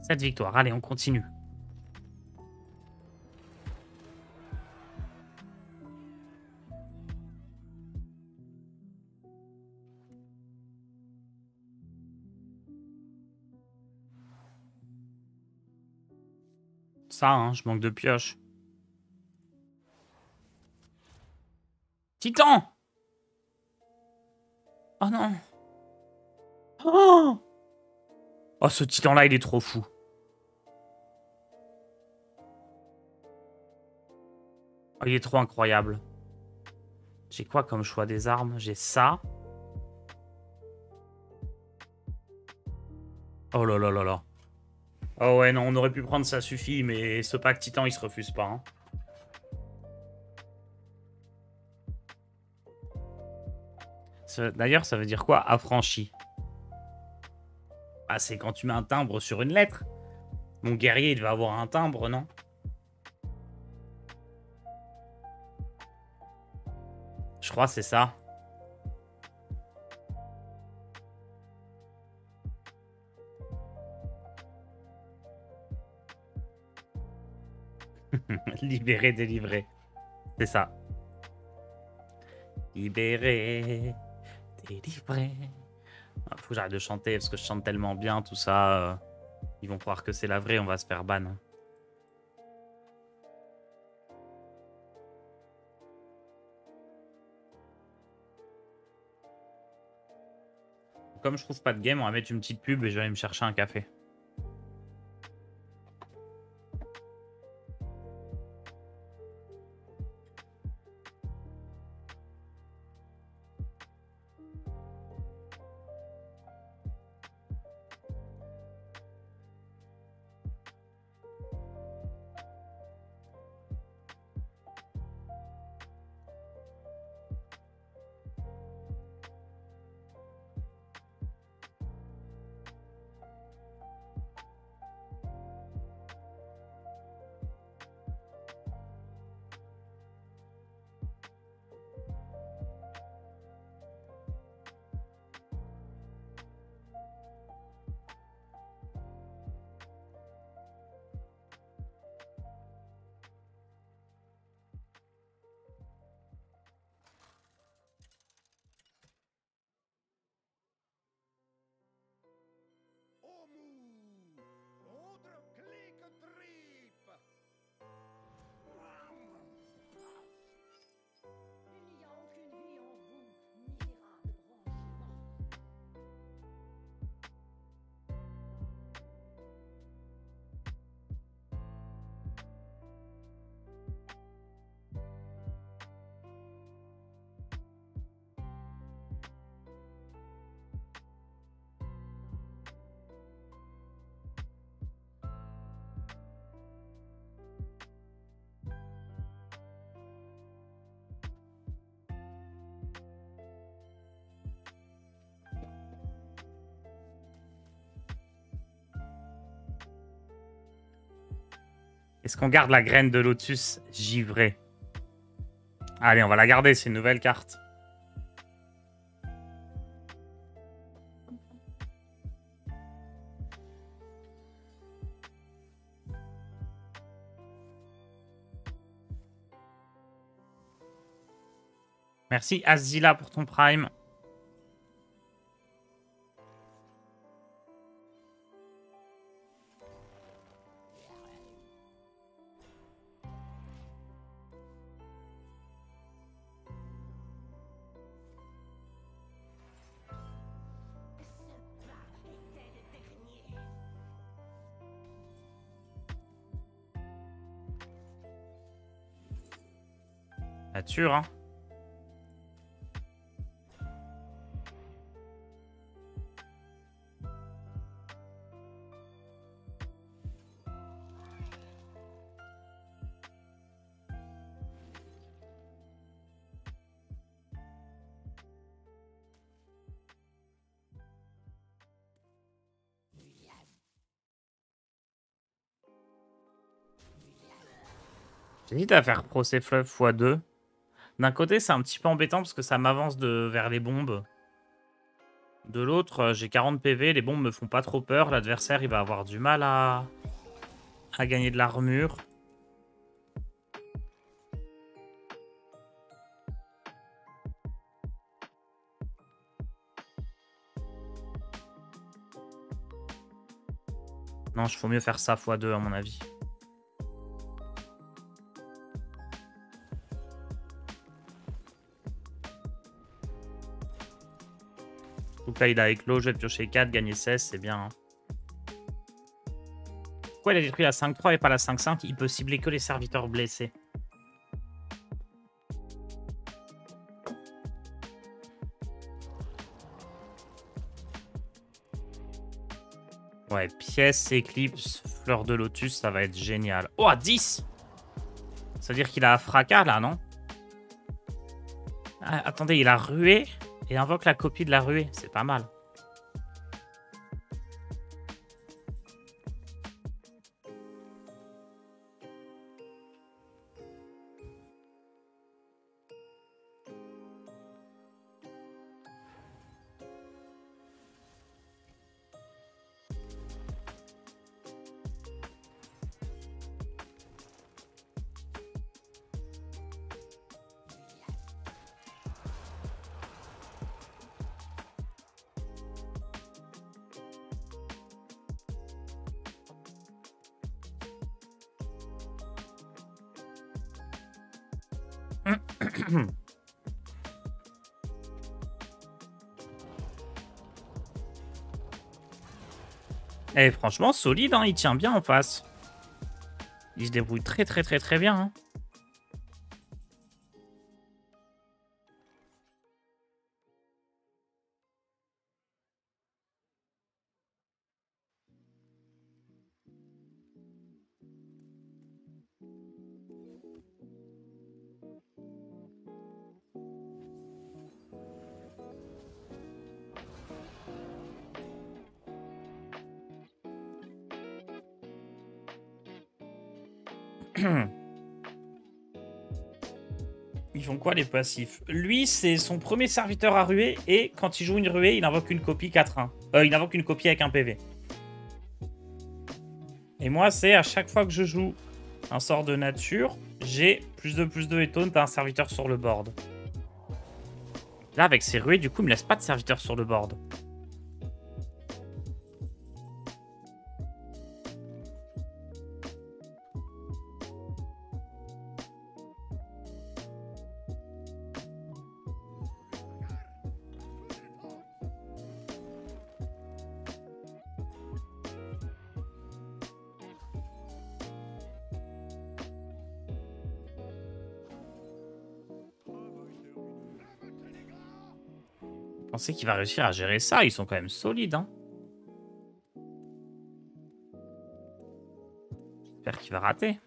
Cette victoire, allez, on continue. Ça, hein, je manque de pioche. Titan! Oh non! Oh! Oh, ce titan-là, il est trop fou. Oh, il est trop incroyable. J'ai quoi comme choix des armes? J'ai ça. Oh là là là là. Oh ouais, non, on aurait pu prendre ça suffit, mais ce pack titan, il se refuse pas. Hein. D'ailleurs, ça veut dire quoi, affranchi? Ah, c'est quand tu mets un timbre sur une lettre. Mon guerrier, il va avoir un timbre, non? Je crois que c'est ça. Libéré, délivré. C'est ça. Libéré, délivré. Faut que j'arrête de chanter parce que je chante tellement bien, tout ça. Ils vont croire que c'est la vraie, on va se faire ban. Comme je trouve pas de game, on va mettre une petite pub et je vais aller me chercher un café. Est-ce qu'on garde la graine de lotus givrée? Allez, on va la garder, c'est une nouvelle carte. Merci Azila pour ton prime. Nature, hein. J'hésite à faire procès fleuve x2. D'un côté, c'est un petit peu embêtant parce que ça m'avance vers les bombes. De l'autre, j'ai 40 PV, les bombes me font pas trop peur. L'adversaire, il va avoir du mal à gagner de l'armure. Non, il faut mieux faire ça x2 à mon avis. Donc là, il a éclos, je vais piocher 4, gagner 16, c'est bien. Hein. Pourquoi il a détruit la 5-3 et pas la 5-5? Il peut cibler que les serviteurs blessés. Ouais, pièce, éclipse, fleur de lotus, ça va être génial. Oh, à 10! Ça veut dire qu'il a fracas, là, non? Ah, attendez, il a rué et invoque la copie de la ruée. C'est pas mal. Eh, franchement, solide, hein, il tient bien en face. Il se débrouille très bien. Hein. Ils font quoi les passifs? Lui, c'est son premier serviteur à ruer et quand il joue une ruée, il invoque une copie 4-1. Il invoque une copie avec un PV. Et moi, c'est à chaque fois que je joue un sort de nature, j'ai +2/+2 et taunt à un serviteur sur le board. Là, avec ses ruées, du coup, il me laisse pas de serviteur sur le board. Je pensais qu'il va réussir à gérer ça. Ils sont quand même solides. Hein. J'espère qu'il va rater.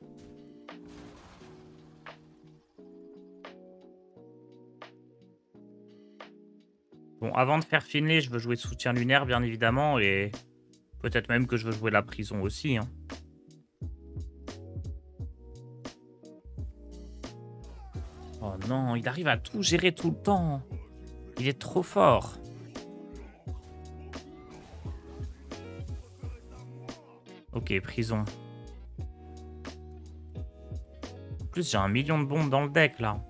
Bon, avant de faire Finlay, je veux jouer soutien lunaire, bien évidemment. Et peut-être même que je veux jouer la prison aussi. Hein. Oh non, il arrive à tout gérer tout le temps. Il est trop fort. Ok, prison. En plus, j'ai 1 million de bombes dans le deck, là.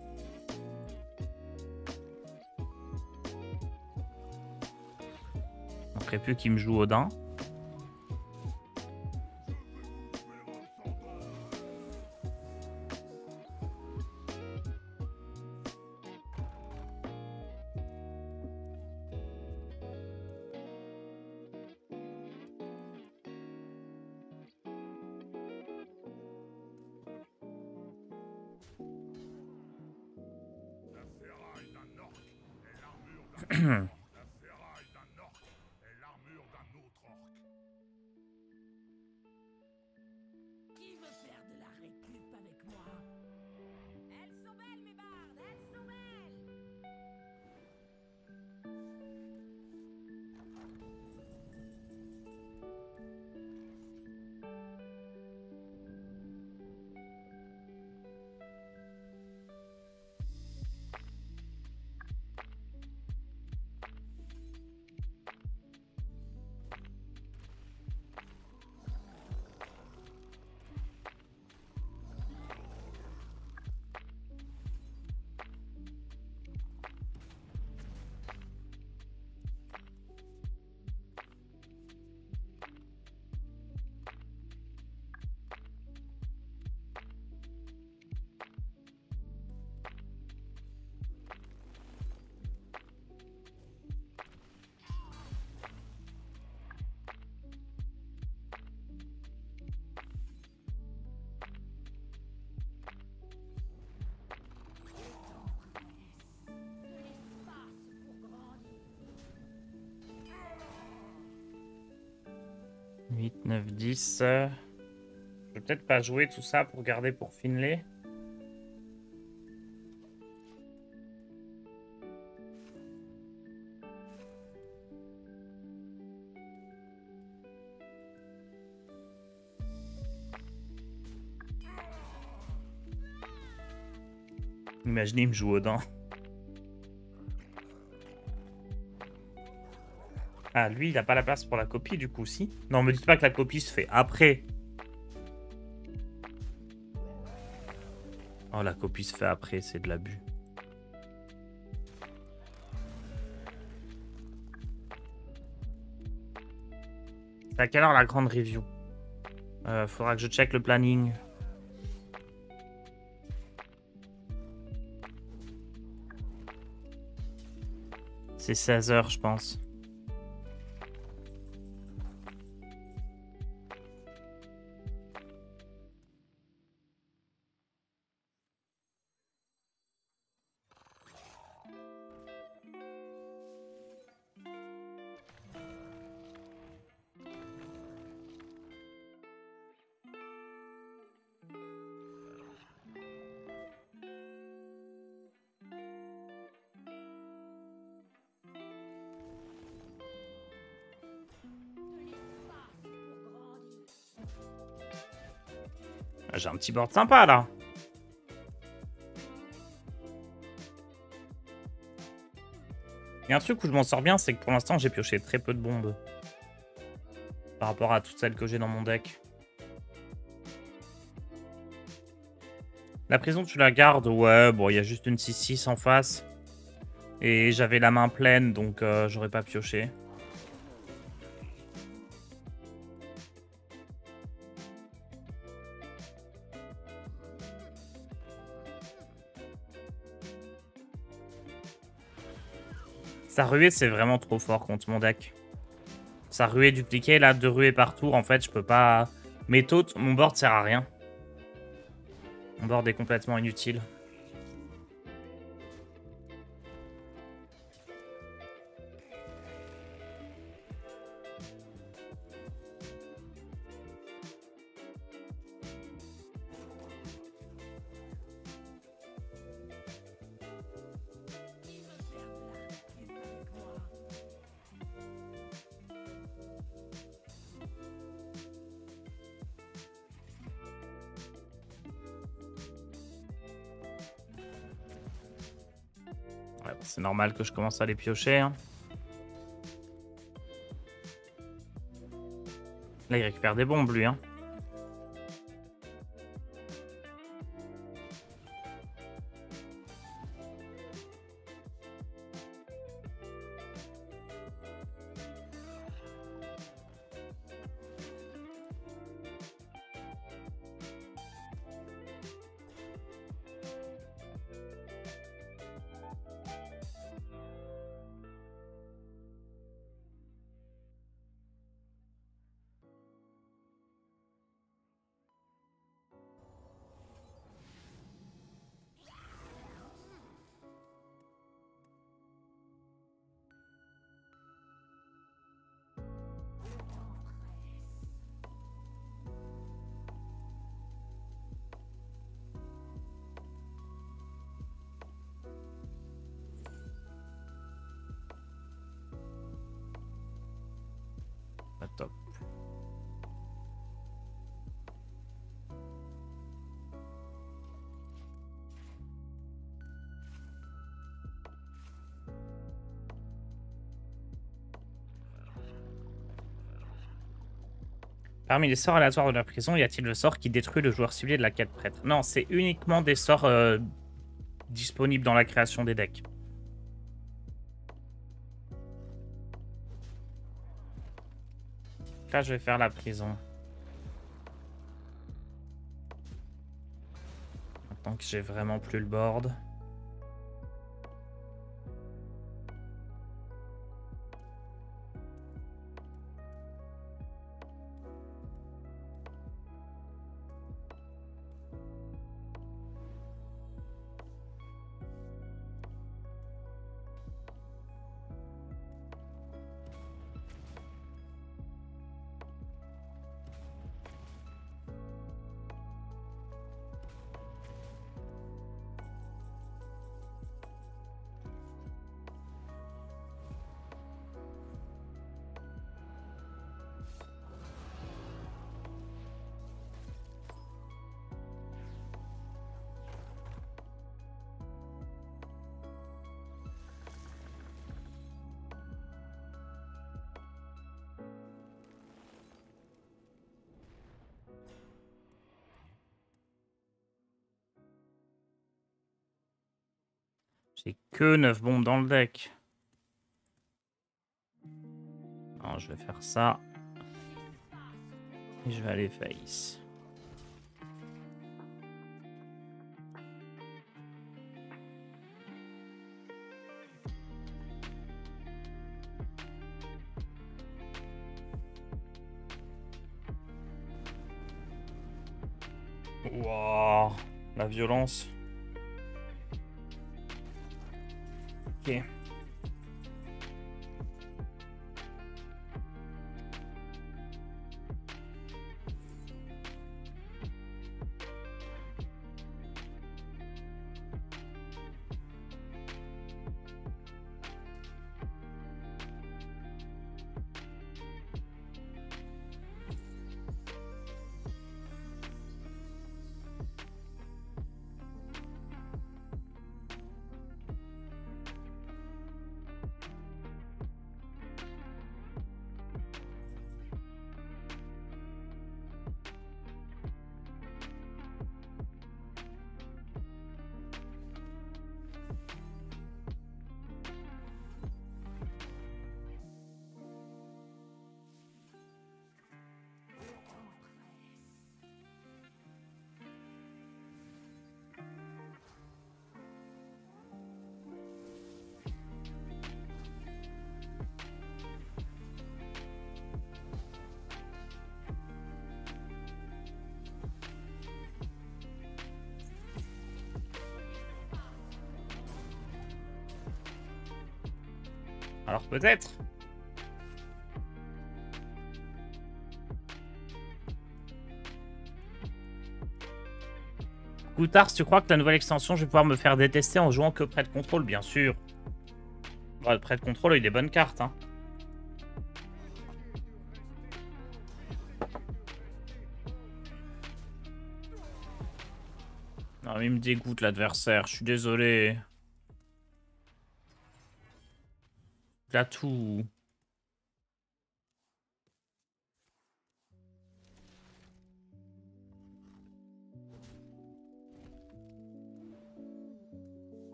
Il manquerait plus qu'il me joue Odin. Huit, 9, 10. Je vais peut-être pas jouer tout ça pour garder pour Finlay. Imaginez, il me joue Odin. Ah, lui, il a pas la place pour la copie, du coup, si. Non, me dites pas que la copie se fait après. Oh, la copie se fait après, c'est de l'abus. C'est à quelle heure la grande review? Faudra que je check le planning. C'est 16 h, je pense. J'ai un petit board sympa, là. Il y a un truc où je m'en sors bien, c'est que pour l'instant, j'ai pioché très peu de bombes. Par rapport à toutes celles que j'ai dans mon deck. La prison, tu la gardes? Ouais, bon, il y a juste une 6-6 en face. Et j'avais la main pleine, donc j'aurais pas pioché. Sa ruée, c'est vraiment trop fort contre mon deck. Sa ruée dupliquée, là, 2 ruées par tour, en fait, je peux pas... Mes tautes, mon board sert à rien. Mon board est complètement inutile. Ouais, c'est normal que je commence à les piocher. Hein. Là, il récupère des bombes, lui. Hein. Pas top. Parmi les sorts aléatoires de la prison, y a-t-il le sort qui détruit le joueur ciblé de la quête prêtre? Non, c'est uniquement des sorts disponibles dans la création des decks. Là, je vais faire la prison. Maintenant que j'ai vraiment plus le board. J'ai que 9 bombes dans le deck. Alors, je vais faire ça. Et je vais aller face. Wow, la violence. Ok. Alors peut-être. Goutars, tu crois que la nouvelle extension, je vais pouvoir me faire détester en jouant que prêt de contrôle? Bien sûr. Ouais, le prêt de contrôle a eu des bonnes cartes. Hein. Non, il me dégoûte l'adversaire, je suis désolé. Là, tout...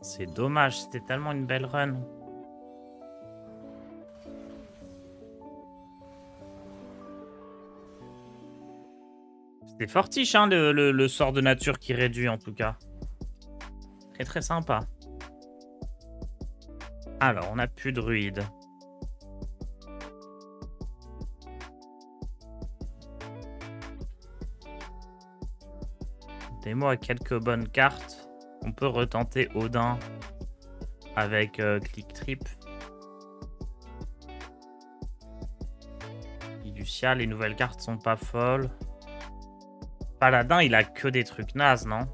C'est dommage, c'était tellement une belle run. C'était fortiche, hein, le sort de nature qui réduit en tout cas. Très très sympa. Alors, on n'a plus de druide. Donnez-moi quelques bonnes cartes. On peut retenter Odin avec Click Trip. Lucia, les nouvelles cartes sont pas folles. Paladin, il a que des trucs nazes, non?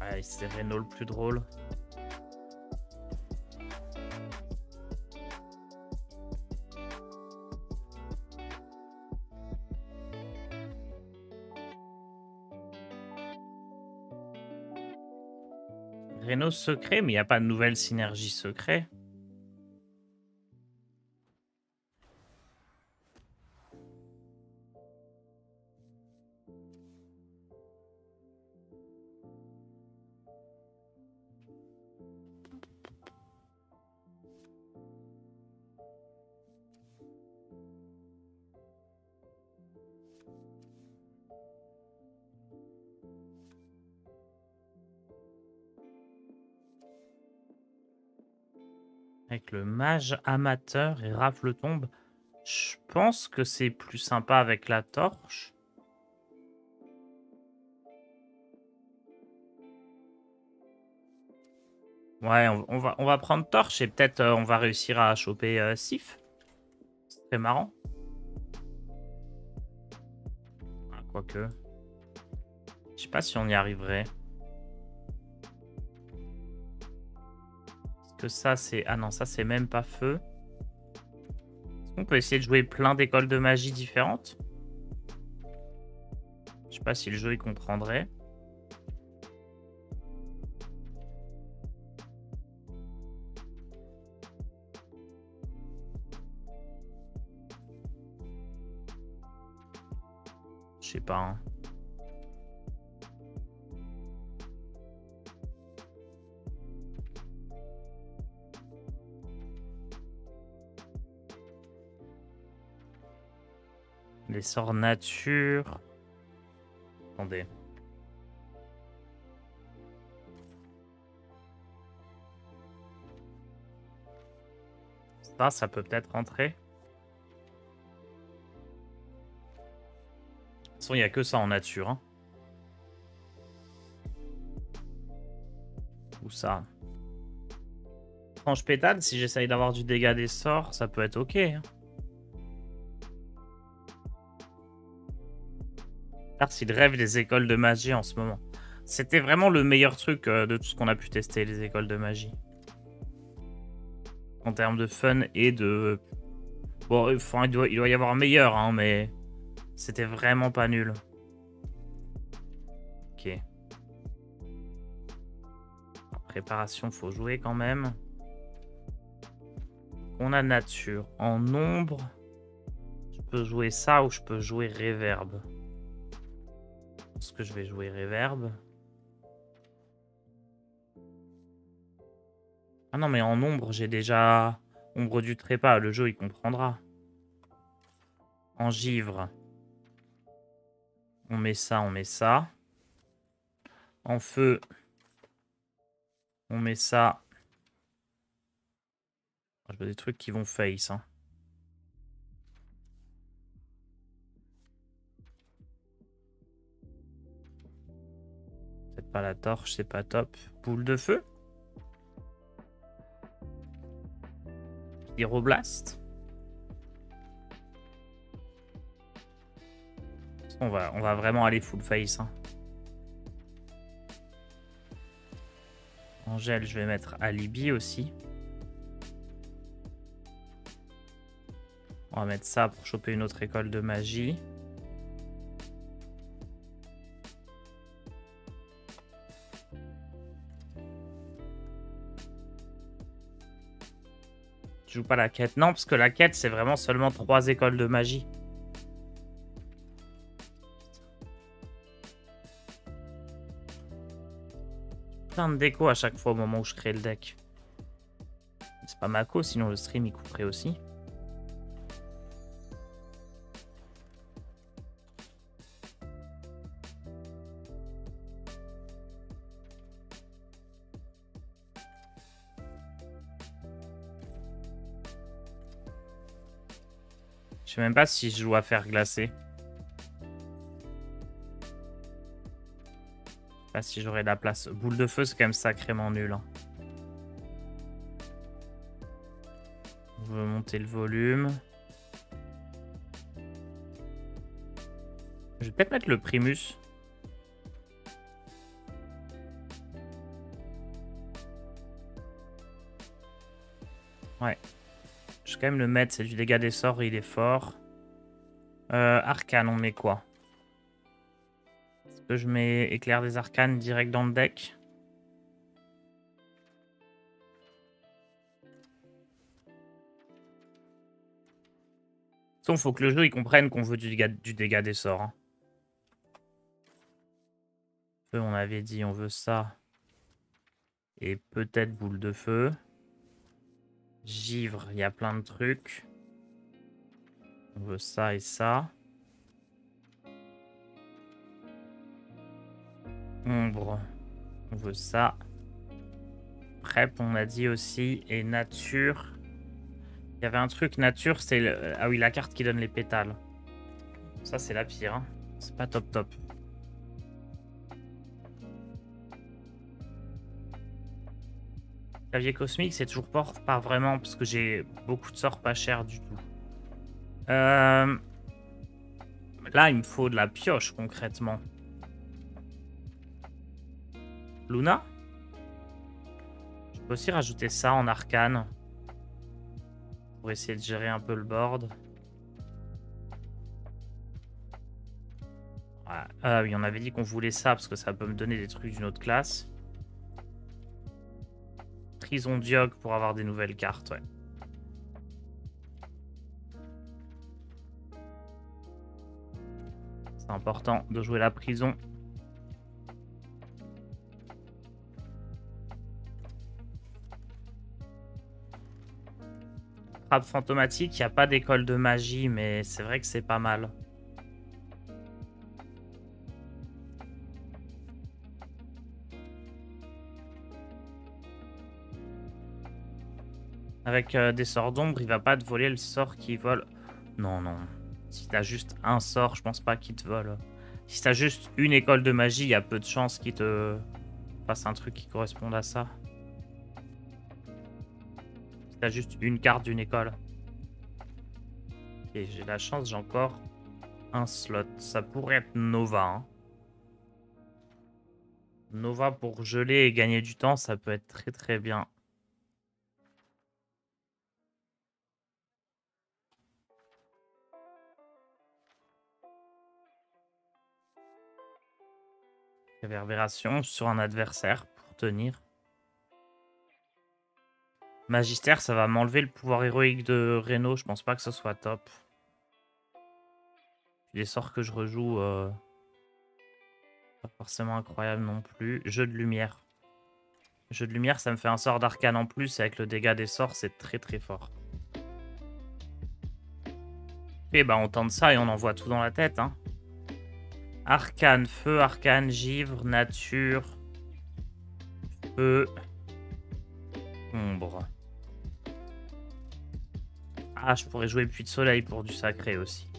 Ouais, c'est Reno le plus drôle. Reno secret, mais il n'y a pas de nouvelle synergie secret. Avec le mage amateur et rafle tombe. Je pense que c'est plus sympa avec la torche. Ouais, on va prendre torche et peut-être on va réussir à choper Sif. C'est très marrant. Ah, quoique. Je sais pas si on y arriverait. Est-ce que ça c'est... Ah non, ça c'est même pas feu. Est-ce qu'on peut essayer de jouer plein d'écoles de magie différentes? Je sais pas si le jeu il comprendrait. Je sais pas. Hein. Les sorts nature. Attendez. Ça peut peut-être rentrer. De toute façon, il n'y a que ça en nature. Hein. Ou ça. Tranche pétale, si j'essaye d'avoir du dégât des sorts, ça peut être ok. Hein. S'il rêve des écoles de magie en ce moment. C'était vraiment le meilleur truc de tout ce qu'on a pu tester, les écoles de magie. En termes de fun et de... Bon, enfin, il doit y avoir meilleur, hein, mais... C'était vraiment pas nul. Ok. Préparation, faut jouer quand même. On a nature. En ombre, je peux jouer ça ou je peux jouer réverb. Est-ce que je vais jouer réverb? Ah non, mais en ombre, j'ai déjà ombre du trépas. Le jeu, il comprendra. En givre. On met ça, on met ça. En feu, on met ça. Je veux des trucs qui vont face. Hein. Peut-être pas la torche, c'est pas top. Boule de feu. Pyroblast. On va vraiment aller full face. Hein. Angèle, je vais mettre Alibi aussi. On va mettre ça pour choper une autre école de magie. Tu joues pas la quête? Non, parce que la quête, c'est vraiment seulement 3 écoles de magie. Plein de déco à chaque fois au moment où je crée le deck. C'est pas Mako, sinon le stream il couperait aussi. Je sais même pas si je joue à faire glacer. Je sais pas si j'aurai la place. Boule de feu, c'est quand même sacrément nul. Hein. On veut monter le volume. Je vais peut-être mettre le Primus. Ouais. Je vais quand même le mettre, c'est du dégât des sorts, il est fort. Arcane, on met quoi? Est-ce que je mets éclair des arcanes direct dans le deck? Il faut que le jeu il comprenne qu'on veut du dégât des sorts. Hein. On avait dit on veut ça. Et peut-être boule de feu. Givre, il y a plein de trucs. On veut ça et ça. Ombre, on veut ça. Prep, on a dit aussi. Et nature. Il y avait un truc nature, c'est... Ah oui, la carte qui donne les pétales. Ça, c'est la pire. Hein. C'est pas top top. Clavier cosmique, c'est toujours pas vraiment, parce que j'ai beaucoup de sorts pas chers du tout. Là, il me faut de la pioche, concrètement. Luna? Je peux aussi rajouter ça en arcane. Pour essayer de gérer un peu le board. Voilà. Ah oui, on avait dit qu'on voulait ça, parce que ça peut me donner des trucs d'une autre classe. Prison Diog pour avoir des nouvelles cartes, ouais. C'est important de jouer la prison. Frappe fantomatique, il n'y a pas d'école de magie, mais c'est vrai que c'est pas mal. Avec des sorts d'ombre, il va pas te voler le sort qui vole. Non, non. Si t'as juste un sort, je pense pas qu'il te vole. Si t'as juste une école de magie, il y a peu de chances qu'il te fasse un truc qui corresponde à ça. Si t'as juste une carte d'une école. Ok, j'ai la chance, j'ai encore un slot. Ça pourrait être Nova. Hein. Nova pour geler et gagner du temps, ça peut être très très bien. Réverbération sur un adversaire pour tenir. Magistère, ça va m'enlever le pouvoir héroïque de Reno. Je pense pas que ce soit top. Les sorts que je rejoue, pas forcément incroyable non plus. Jeu de lumière. Jeu de lumière, ça me fait un sort d'arcane en plus. Et avec le dégât des sorts, c'est très très fort. Et bah on tente ça et on envoie tout dans la tête. Hein. Arcane, feu, arcane, givre, nature, feu, ombre. Ah, je pourrais jouer puits de soleil pour du sacré aussi.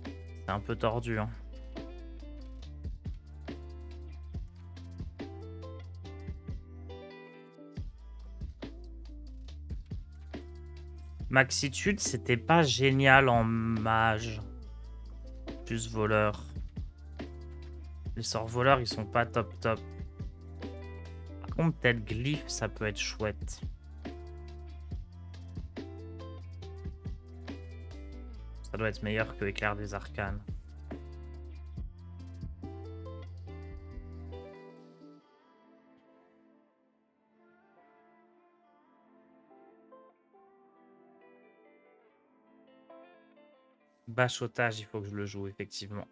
C'est un peu tordu, hein. Maxitude, c'était pas génial en mage. Plus voleur. Les sorts voleurs, ils sont pas top top. Par contre, peut-être glyphe, ça peut être chouette. Ça doit être meilleur que éclair des arcanes. Bachotage, il faut que je le joue, effectivement.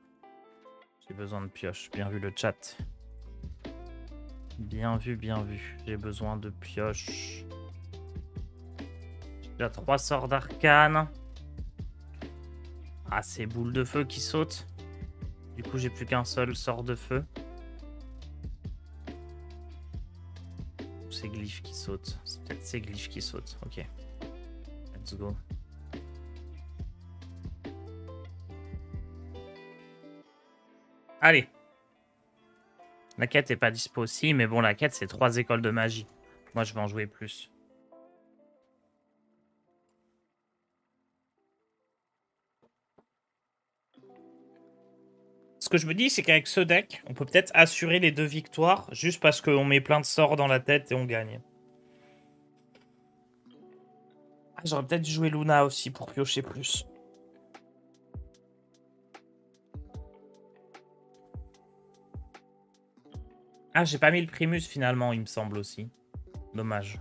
J'ai besoin de pioche. Bien vu le chat. Bien vu, bien vu. J'ai besoin de pioche. J'ai déjà 3 sorts d'arcane. Ah, c'est boule de feu qui saute. Du coup, j'ai plus qu'un seul sort de feu. C'est glyphe qui saute. C'est peut-être ces glyphes qui sautent. Ok. Let's go. Allez. La quête est pas dispo aussi, mais bon, la quête, c'est 3 écoles de magie. Moi, je vais en jouer plus. Ce que je me dis, c'est qu'avec ce deck, on peut peut-être assurer les 2 victoires juste parce qu'on met plein de sorts dans la tête et on gagne. Ah, j'aurais peut-être dû jouer Luna aussi pour piocher plus. Ah, j'ai pas mis le Primus finalement, il me semble aussi. Dommage.